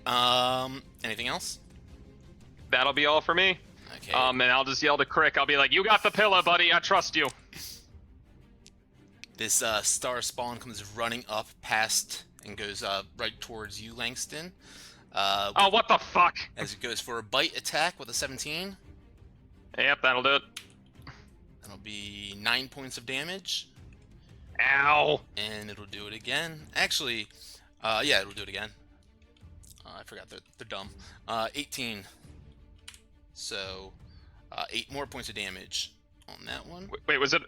Anything else? That'll be all for me. Okay. And I'll just yell to Crick. I'll be like, "You got the pillar, buddy. I trust you." This star spawn comes running up past and goes right towards you, Langston. Oh, what the fuck? As it goes for a bite attack with a 17. Yep, that'll do it. That'll be 9 points of damage. Ow. And it'll do it again. Actually, yeah, it'll do it again. I forgot they're dumb. 18. So, 8 more points of damage on that one. Wait, was it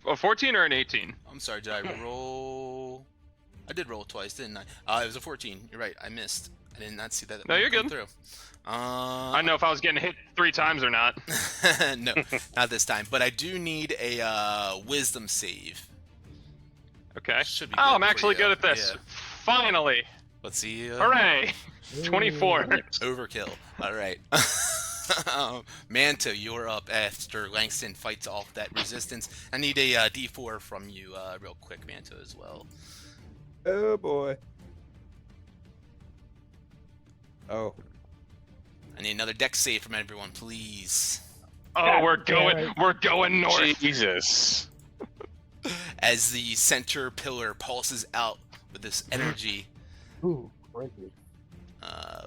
a 14 or an 18? I'm sorry, did I roll? I did roll twice, didn't I? It was a 14. You're right, I missed. I did not see that. No, you're come good. Through. I don't know if I was getting hit 3 times or not. No, not this time. But I do need a wisdom save. Okay. Should be Oh, good I'm for actually you. good at this. Yeah. Finally. Let's see. Hooray. 24. Overkill. All right. Manto, you're up after Langston fights off that resistance. I need a D4 from you real quick, Manto, as well. Oh boy. Oh. I need another dex save from everyone, please. Oh, we're going north. Jesus. As the center pillar pulses out with this energy. Ooh, crazy.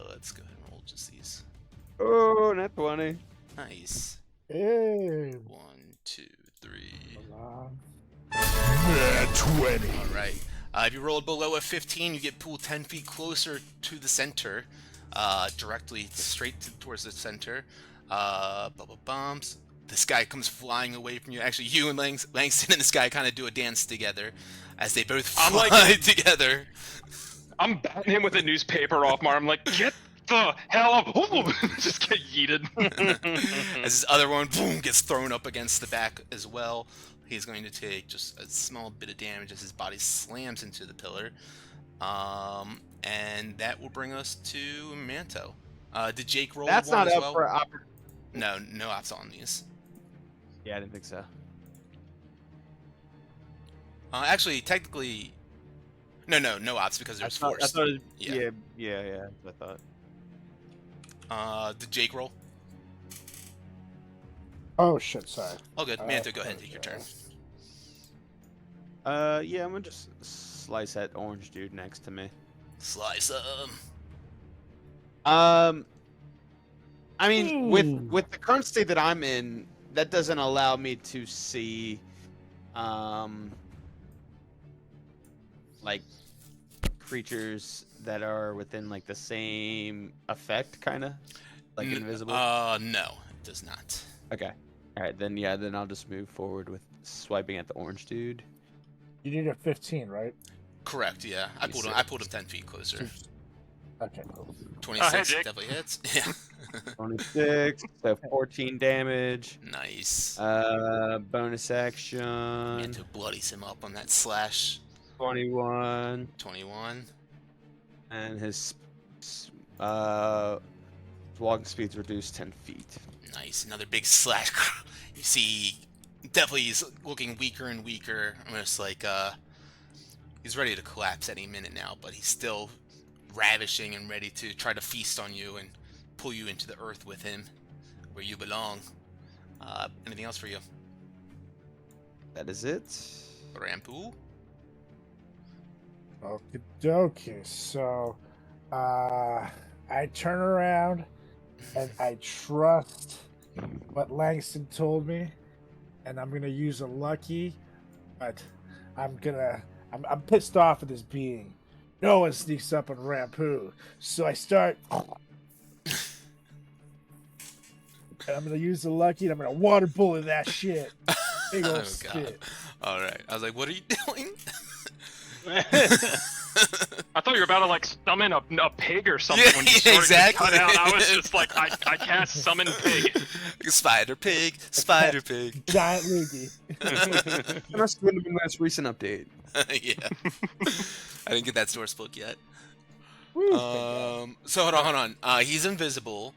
Let's go ahead and roll just these. Oh, not 20. Nice. Hey. 1, 2, 3. Nat 20. All right. If you rolled below a 15, you get pulled 10 feet closer to the center, directly straight towards the center. Bombs. This guy comes flying away from you. Actually, you and Langston and this guy kind of do a dance together as they both fly together. I'm batting him with a newspaper off my arm. I'm like, get the hell up. Ooh, just get yeeted. As this other one, boom, gets thrown up against the back as well. He's going to take just a small bit of damage as his body slams into the pillar. And that will bring us to Manto. Did Jake roll That's one not as up well? for opportunity. No ops on these. Yeah, I didn't think so. Actually, technically, no ops because there's force. I thought it, Yeah. yeah, that's what I thought. Did Jake roll? Oh shit, sorry. Oh, good. Manto, go ahead and take your turn. Yeah, I'm gonna just slice that orange dude next to me. Slice 'em. I mean, with the current state that I'm in, that doesn't allow me to see, like creatures that are within like the same effect, kind of like invisible. No, it does not. Okay. All right, then yeah, then I'll just move forward with swiping at the orange dude. You need a 15, right? Correct. Yeah, I pulled him 10 feet closer. Okay, cool. 26 Jake. definitely hits. Yeah. 26, so 14 damage. Nice. Bonus action. Manto bloodies him up on that slash. 21, 21. and his walking speed's reduced 10 feet. Nice. Another big slash. You see, definitely he's looking weaker and weaker. Almost like he's ready to collapse any minute now, but he's still ravishing and ready to try to feast on you and pull you into the earth with him, where you belong. Anything else for you? That is it. Rampu? Okie dokie. So, I turn around and I trust what Langston told me, and I'm gonna use a lucky, but I'm pissed off at this being. No one sneaks up on Rampu, so I start. And I'm gonna use the lucky, and I'm gonna water bullet that shit. Big old Oh, God. spit. All right. I was like, what are you doing? I thought you were about to like summon a pig or something when you Yeah, started exactly. to cut out. I was just like, I cast summon pig. Spider pig. Spider pig. Giant loogie. That must have been the most recent update. Yeah. I didn't get that source book yet. Woo, So hold on. He's invisible.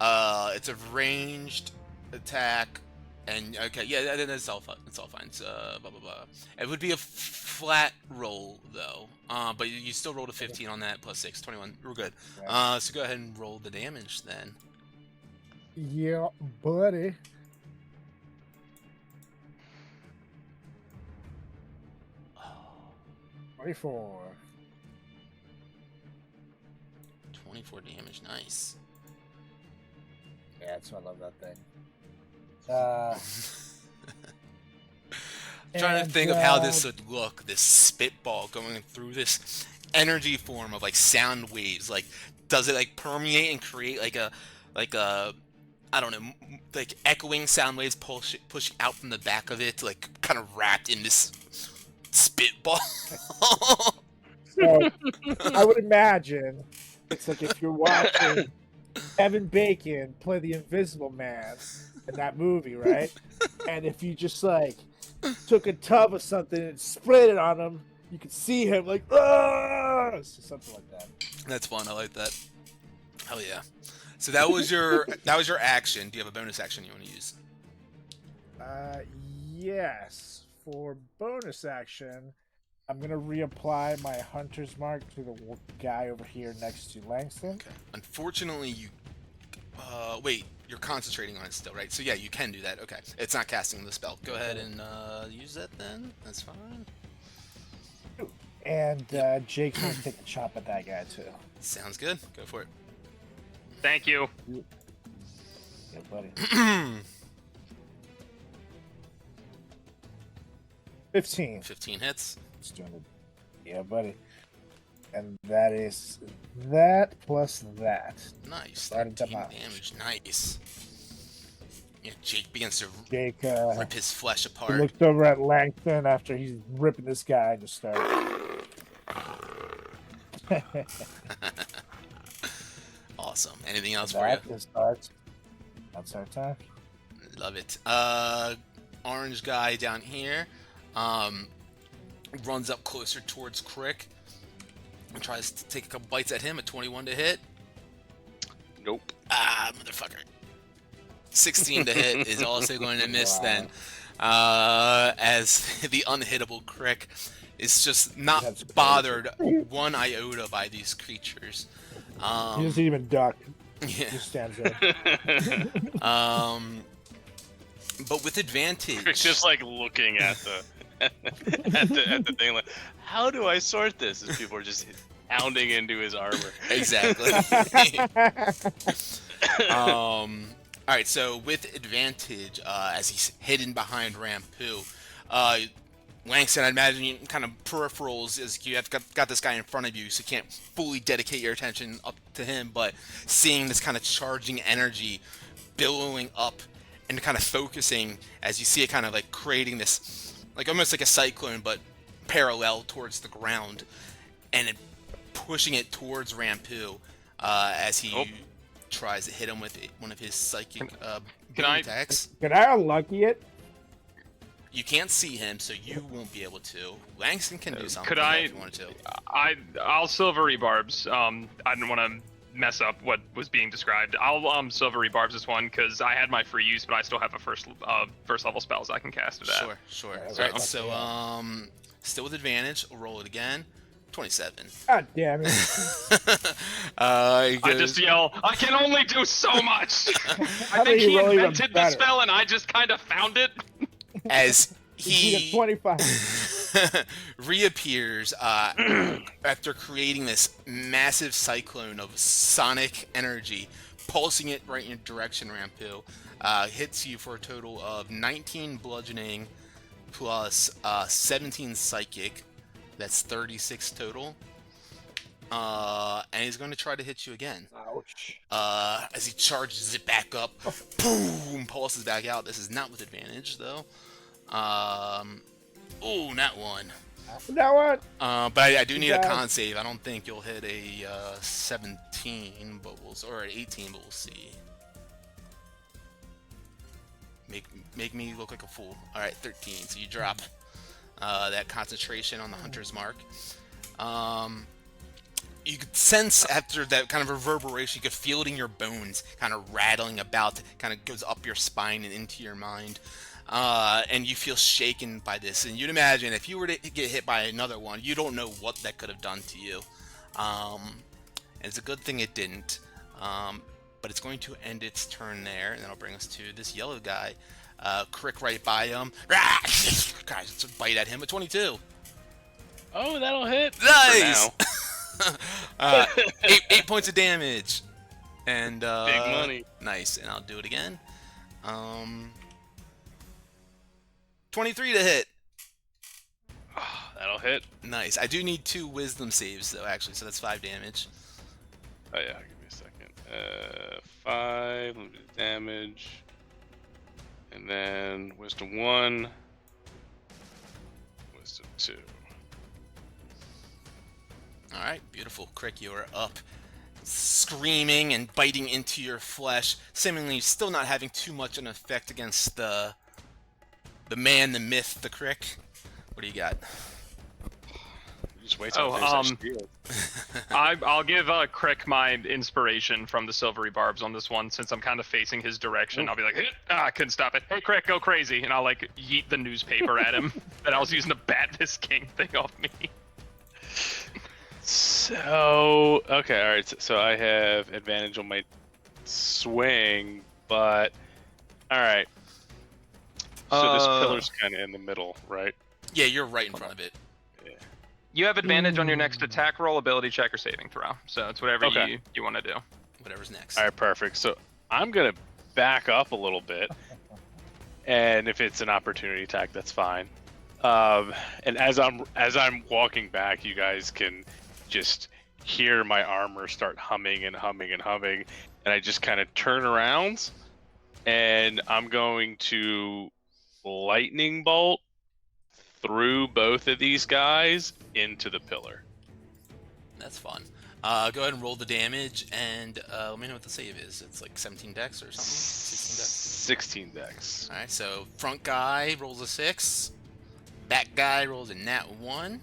It's a ranged attack, and okay, yeah, that's all fine. It's all fine. So, blah blah blah. It would be a flat roll though. But you still rolled a 15 on that plus 6, 21. We're good. So go ahead and roll the damage then. Yeah, buddy. Oh, 24. 24 damage. Nice. Yeah, that's why I love that thing. I'm trying to think of how this would look. This spitball going through this energy form of like sound waves. Like, does it like permeate and create like a I don't know, like echoing sound waves pushing out from the back of it, like kind of wrapped in this spitball? So, I would imagine it's like if you're watching Kevin Bacon play the Invisible Man in that movie, right? And if you just like took a tub of something and sprayed it on him, you could see him like, ah, something like that. That's fun. I like that. Hell yeah. So that was your action. Do you have a bonus action you want to use? Yes. For bonus action, I'm gonna reapply my hunter's mark to the guy over here next to Langston. Okay. Unfortunately, you. Wait. You're concentrating on it still, right? So yeah, you can do that. Okay. It's not casting the spell. Go ahead and use that then. That's fine. And Jake's gonna take a chop at that guy too. Sounds good. Go for it. Thank you. Yeah, buddy. 15. 15 hits. It's doing it. Yeah, buddy. And that is that plus that. Nice. Started 13 them out. damage. Nice. Yeah, Jake begins to Jake rip his flesh he apart. looks over at Langston after he's ripping this guy and just started. Awesome. Anything else for That you? is starts. That's our time. Love it. Orange guy down here runs up closer towards Crick and tries to take a couple bites at him. A 21 to hit. Nope. Ah, motherfucker. 16 to hit is also going to miss Wow. then. As the unhittable Crick is just not That's bothered one iota by these creatures. He doesn't even duck. He Yeah. just stands there. But with advantage. It's just like looking at the at the thing like, how do I sort this? As people are just pounding into his armor. Exactly. All right, so with advantage, as he's hidden behind Rampu, Langston, I imagine you kind of peripherals as you have got this guy in front of you, so you can't fully dedicate your attention up to him, but seeing this kind of charging energy billowing up and kind of focusing as you see it kind of like creating this, like almost like a cyclone, but parallel towards the ground, and it pushing it towards Rampu as he tries to hit him with one of his psychic Can I- attacks. Can I unlucky it? You can't see him, so you won't be able to. Langston can do something Could I- if you wanted to. I'll silver rebarbs. I didn't want to mess up what was being described. I'll silver rebarbs this one because I had my free use, but I still have a first level spells I can cast to that. Sure. Yeah, Alright, that's so fine. still with advantage, we'll roll it again. 27. God damn it. I just yell, I can only do so much! I think do you he roll even invented the better? spell and I just kind of found it. As He he 25. reappears after creating this massive cyclone of sonic energy, pulsing it right in your direction, Rampu. hits you for a total of 19 bludgeoning plus 17 psychic. That's 36 total. And he's going to try to hit you again. Ouch. As he charges it back up, boom, pulses back out. This is not with advantage, though. Oh, not one. That one. But I do need a Guys. con save. I don't think you'll hit a 17, or an 18, but we'll see. Make me look like a fool. All right, 13. So you drop that concentration on the hunter's mark. You could sense after that kind of reverberation, you could feel it in your bones, kind of rattling about, kind of goes up your spine and into your mind. And you feel shaken by this. And you'd imagine if you were to get hit by another one, you don't know what that could have done to you. And it's a good thing it didn't. But it's going to end its turn there, and that'll bring us to this yellow guy. Crick right by him. Guys, it's a bite at him. A 22. Oh, that'll hit. Nice. For now. 8 points of damage. And Big money. Nice. And I'll do it again. 23 to hit. That'll hit. Nice. I do need 2 wisdom saves though, actually, so that's 5 damage. Oh yeah, give me a second. 5 limited damage, and then wisdom 1, wisdom 2. All right, beautiful. Crick, you are up, screaming and biting into your flesh, seemingly still not having too much an effect against the man, the myth, the Crick. What do you got? Just wait till I finish that shield. I'll give Crick my inspiration from the silvery barbs on this one, since I'm kind of facing his direction. I'll be like, I couldn't stop it. Hey, Crick, go crazy. And I'll like yeet the newspaper at him that I was using to bat this king thing off me. So, okay, alright, so I have advantage on my swing, but, alright. So this pillar's kind of in the middle, right? Yeah, you're right in front of it. You have advantage on your next attack roll, ability check, or saving throw. So it's whatever you want to do. Whatever's next. Alright, perfect. So I'm going to back up a little bit, and if it's an opportunity attack, that's fine. And as I'm walking back, you guys can just hear my armor start humming and humming and humming, and I just kind of turn around, and I'm going to lightning bolt through both of these guys into the pillar. That's fun. Go ahead and roll the damage, and let me know what the save is. It's like 17 dex or something? 16 dex? 16 dex. Alright, so front guy rolls a 6. Back guy rolls a nat 1.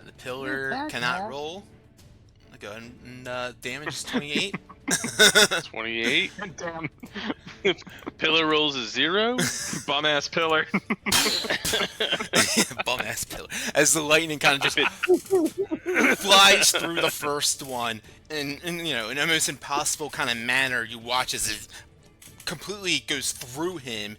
The pillar cannot roll. Go ahead and damage is 28. 28. Damn. Pillar rolls a 0. Bum ass pillar. Bum ass pillar. As the lightning kind of just flies through the first one, and you know, in a most impossible kind of manner, you watch as it completely goes through him,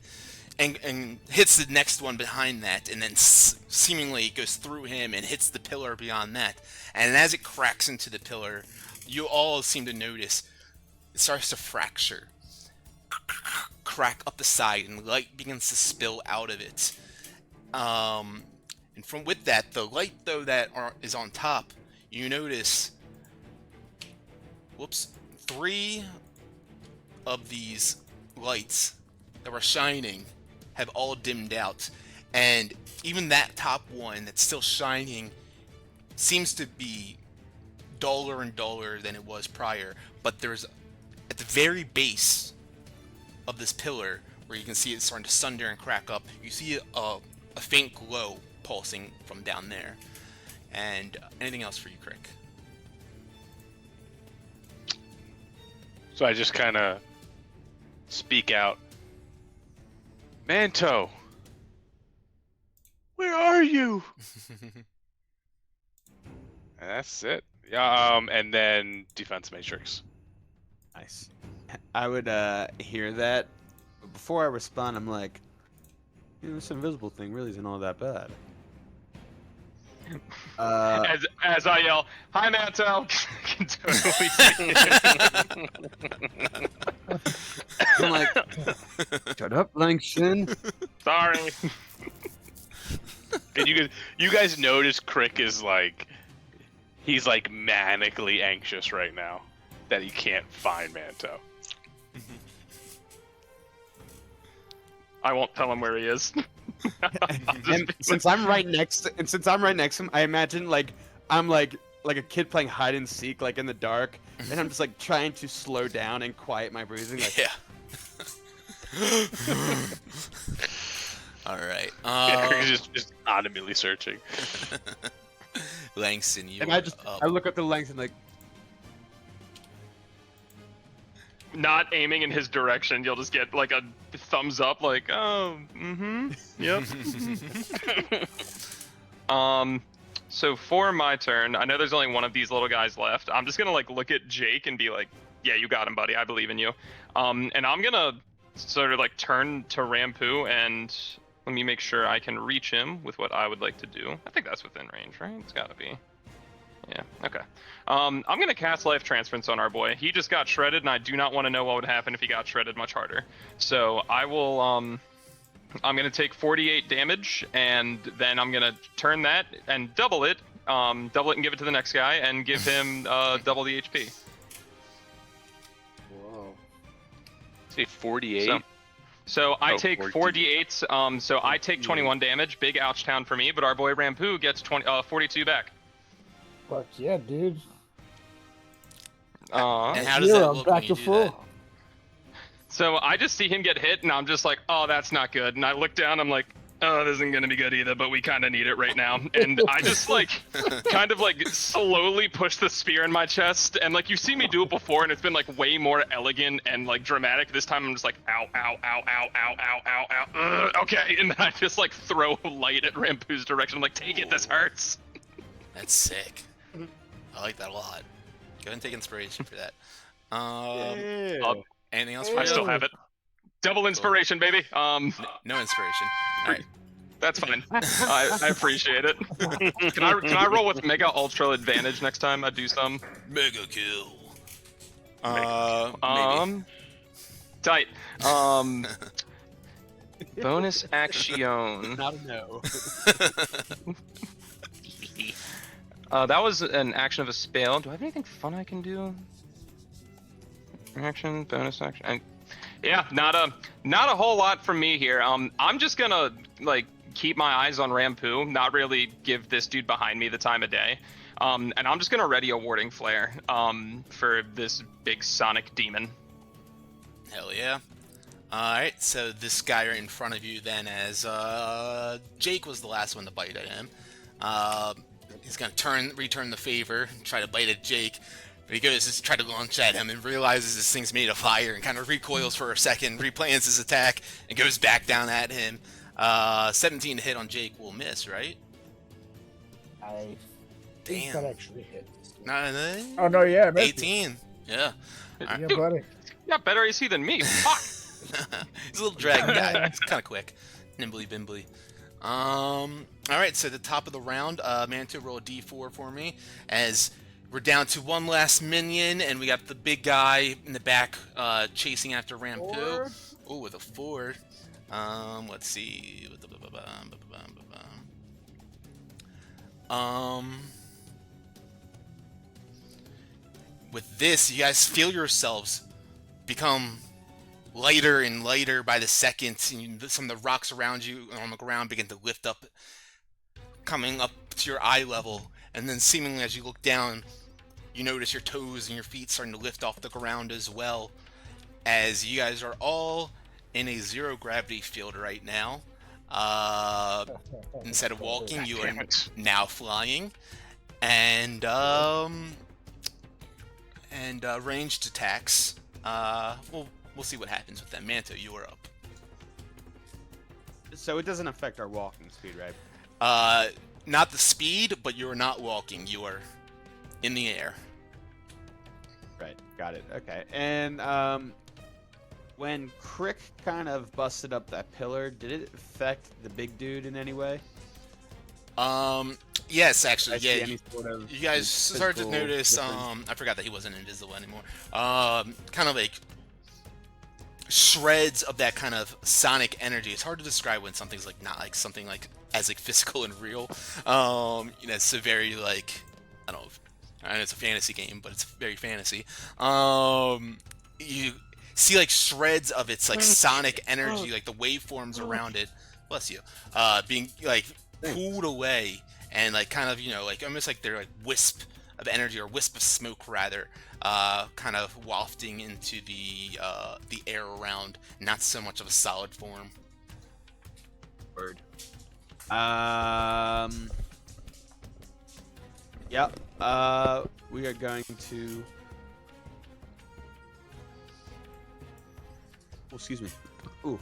and hits the next one behind that, and then seemingly goes through him and hits the pillar beyond that. And as it cracks into the pillar, you all seem to notice it starts to fracture, crack up the side, and light begins to spill out of it. And with that, the light though that is on top, you notice, 3 of these lights that were shining have all dimmed out, and even that top one that's still shining seems to be duller and duller than it was prior. But there's, at the very base of this pillar, where you can see it starting to sunder and crack up, you see a faint glow pulsing from down there. And anything else for you, Crick? So I just kind of speak out. Manto, where are you? And that's it. Yeah. And then defense matrix. Nice. I would hear that, but before I respond, I'm like, you know, this invisible thing really isn't all that bad. As I yell, "Hi, Manto!" Can totally see it. I'm like, shut up, Langston. Sorry. And you guys notice Crick is like, he's like manically anxious right now that he can't find Manto. I won't tell him where he is. And since I'm right next to him, I imagine like I'm like a kid playing hide and seek like in the dark, and I'm just like trying to slow down and quiet my breathing. Like, Yeah. All right. Yeah, Crick is just audibly searching. Langston, you and are I up. look up to Langston like, Not aiming in his direction, you'll just get like a thumbs up, like, oh, yep. So for my turn, I know there's only one of these little guys left. I'm just gonna like look at Jake and be like, yeah, you got him, buddy. I believe in you. And I'm gonna sort of like turn to Rampu and let me make sure I can reach him with what I would like to do. I think that's within range, right? It's gotta be. Yeah, okay. I'm gonna cast Life Transference on our boy. He just got shredded, and I do not want to know what would happen if he got shredded much harder. So I will, I'm gonna take 48 damage, and then I'm gonna turn that and double it and give it to the next guy, and give him double the HP. Whoa. Say 48. So I Oh, take 48. So I take 21 damage. Big ouch town for me, but our boy Rampu gets 42 back. Fuck yeah, dude. And how does Zero, that look when back you to do full. that? So I just see him get hit, and I'm just like, oh, that's not good. And I look down, I'm like, oh, this isn't gonna be good either, but we kind of need it right now. And I just like, kind of like slowly push the spear in my chest, and like you see me do it before, and it's been like way more elegant and like dramatic. This time I'm just like, ow, ow, ow, ow, ow, ow, ow, ow. Okay, and then I just like throw light at Rampu's direction. I'm like, take it, this hurts. That's sick. I like that a lot. Go ahead and take inspiration for that. Anything else for I you? still have it. Double inspiration, baby. No inspiration. All right. That's fine. I appreciate it. Can I roll with Mega Ultra Advantage next time I do some? Mega kill. Maybe. Tight. Bonus action. not a no. That was an action of a spell. Do I have anything fun I can do? Action, bonus action. Yeah, not a whole lot from me here. I'm just gonna like keep my eyes on Rampu, not really give this dude behind me the time of day. And I'm just gonna ready a warding flare for this big sonic demon. Hell yeah. Alright, so this guy right in front of you then, as Jake was the last one to bite at him. He's gonna return the favor, try to bite at Jake. But he goes to try to launch at him and realizes this thing's made of fire and kind of recoils for a second, replans his attack, and goes back down at him. 17 to hit on Jake will miss, right? I think Damn. that actually hit. No, Oh no, yeah, I missed it. 18. Yeah. Yeah, Dude. buddy. Yeah, better AC than me. Fuck. He's a little dragon guy. He's kind of quick. Nimbly bimbly. Alright, so at the top of the round, Manto, roll a d4 for me, as we're down to one last minion, and we got the big guy in the back chasing after Rampu. Oh, with a 4. Let's see. With this, you guys feel yourselves become lighter and lighter by the second. Some of the rocks around you on the ground begin to lift up, coming up to your eye level, and then seemingly as you look down, you notice your toes and your feet starting to lift off the ground as well, as you guys are all in a zero gravity field right now. Instead of walking, you are now flying, and ranged attacks. We'll see what happens with them. Manto, you are up. So it doesn't affect our walking speed, right? Not the speed, but you are not walking. You are in the air. Right, got it. Okay. And when Crick kind of busted up that pillar, did it affect the big dude in any way? Yes, actually, I see any sort of you guys started to physical notice. difference? I forgot that he wasn't invisible anymore. Kind of like shreds of that kind of sonic energy. It's hard to describe when something's like not like something like as like physical and real. It's a very like I don't know. I know it's a fantasy game, but it's very fantasy. You see like shreds of its like sonic energy, like the waveforms around it. Bless you. Being like pulled away and like kind of like almost like they're like wisp of energy or wisp of smoke rather, kind of wafting into the air around, not so much of a solid form. Word. Yep. We are going to. Oh, excuse me. Ooh.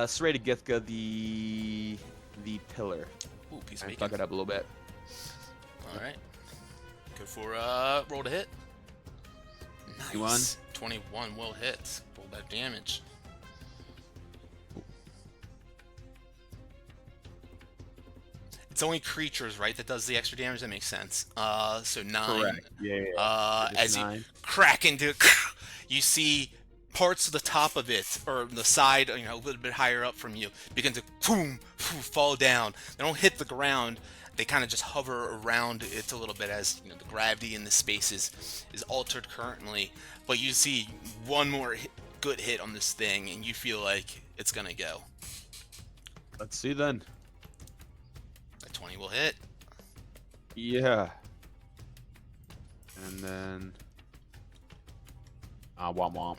Serrated Githka, the pillar. Ooh, piece of And bacon. fuck it up a little bit. All right. Good for roll to hit. Nice. 21 will hit. Roll that damage. It's only creatures, right, that does the extra damage? That makes sense. So 9. Correct. Yeah. As 9. you crack into it, you see parts of the top of it, or the side, a little bit higher up from you, begin to boom, fall down. They don't hit the ground. They kind of just hover around it a little bit as the gravity in the space is altered currently. But you see one more good hit on this thing, and you feel like it's gonna go. Let's see then. That 20 will hit. Yeah. And then. Womp womp.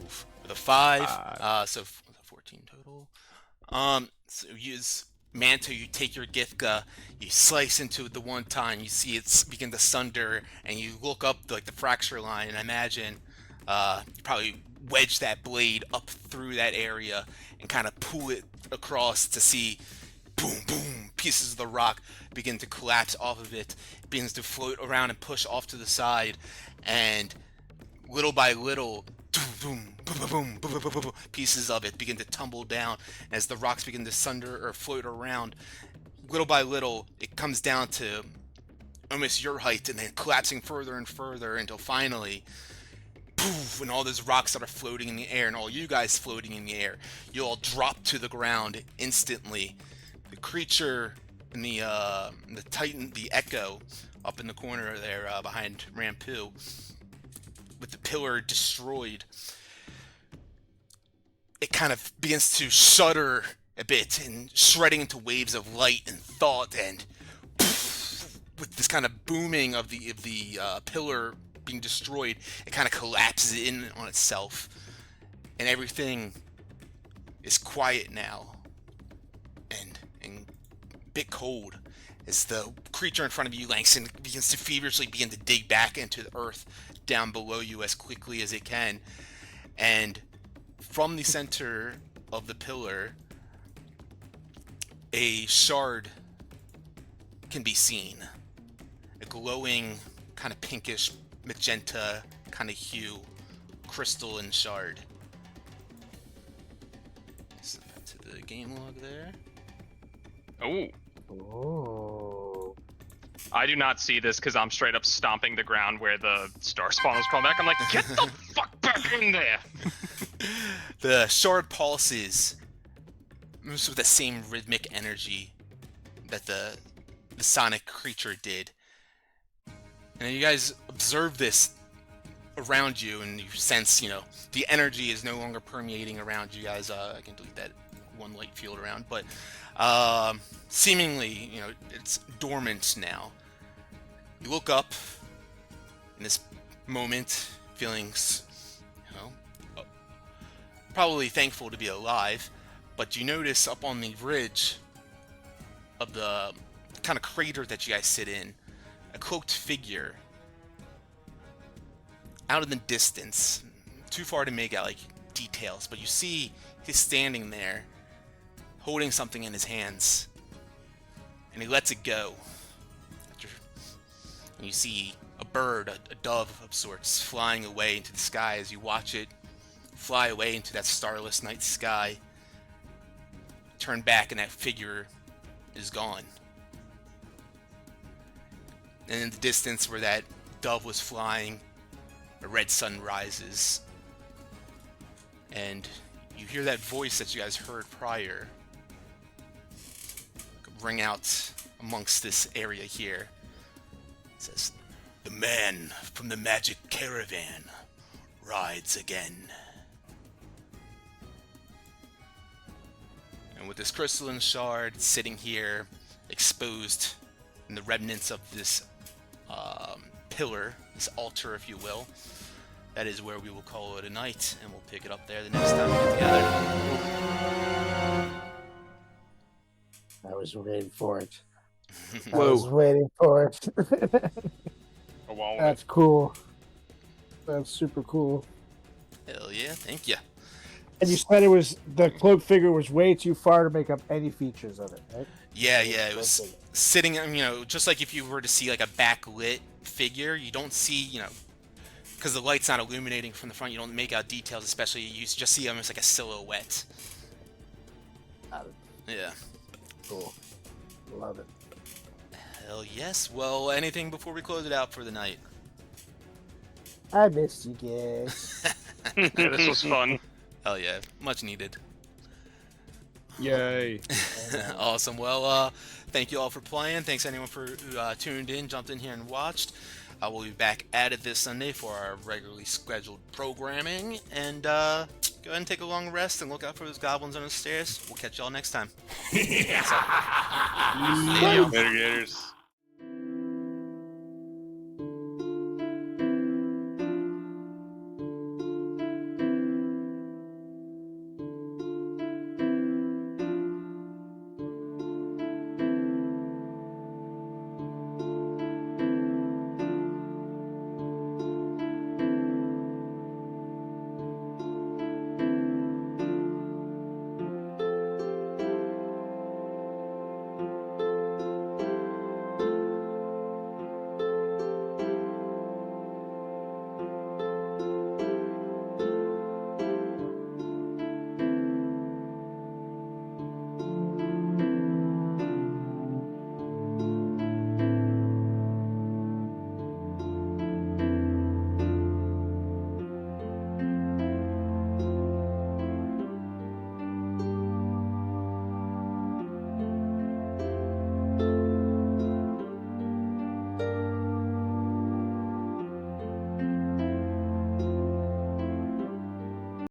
Oof. With a 5, so 14 total. So you use Manto, you take your Githka, you slice into it the one time, you see it begin to sunder, and you look up like the fracture line, and imagine you probably wedge that blade up through that area and kind of pull it across to see boom, boom, pieces of the rock begin to collapse off of it, begins to float around and push off to the side, and little by little, boom, boom, boom, boom, boom, boom, boom, boom, pieces of it begin to tumble down as the rocks begin to sunder or float around. Little by little, it comes down to almost your height and then collapsing further and further until finally, poof, and all those rocks that are floating in the air and all you guys floating in the air, you all drop to the ground instantly. The creature in the Titan, the Echo, up in the corner there behind Rampu, with the pillar destroyed, it kind of begins to shudder a bit and shredding into waves of light and thought, and with this kind of booming of the pillar being destroyed, it kind of collapses in on itself, and everything is quiet now and a bit cold as the creature in front of you, Langston, begins to feverishly begin to dig back into the earth down below you as quickly as it can. And from the center of the pillar, a shard can be seen. A glowing, kind of pinkish, magenta kind of hue, crystalline shard. Send that to the game log there. Oh. Oh. I do not see this because I'm straight up stomping the ground where the star spawn was crawling back. I'm like, get the fuck back in there! The shard pulses, moves with the same rhythmic energy that the sonic creature did. And then you guys observe this around you, and you sense, the energy is no longer permeating around you guys. I can delete that one light field around, but seemingly, it's dormant now. You look up in this moment, feeling, probably thankful to be alive, but you notice up on the ridge of the kind of crater that you guys sit in, a cloaked figure out in the distance, too far to make out like details, but you see he's standing there holding something in his hands, and he lets it go. And you see a bird, a dove of sorts, flying away into the sky as you watch it fly away into that starless night sky. Turn back and that figure is gone. And in the distance where that dove was flying, a red sun rises. and you hear that voice that you guys heard prior ring out amongst this area here. It says, "The man from the magic caravan rides again." And with this crystalline shard sitting here, exposed in the remnants of this pillar, this altar, if you will, that is where we will call it a night, and we'll pick it up there the next time we get together. I was waiting for it. I Whoa. was waiting for it. A wall. That's cool. That's super cool. Hell yeah, thank you. And you said it was the cloak figure was way too far to make up any features of it, right? Yeah, it was sitting, just like if you were to see like a backlit figure, you don't see, because the light's not illuminating from the front, you don't make out details, especially you just see almost like a silhouette. Got it. Yeah. Cool. Love it. Hell yes. Well, anything before we close it out for the night? I missed you guys. Yeah, this was fun. Hell yeah, much needed. Yay. Awesome. Well, thank you all for playing. Thanks anyone for who tuned in, jumped in here and watched. We'll be back at it this Sunday for our regularly scheduled programming. And go ahead and take a long rest and look out for those goblins on the stairs. We'll catch y'all next time. Later, Gators.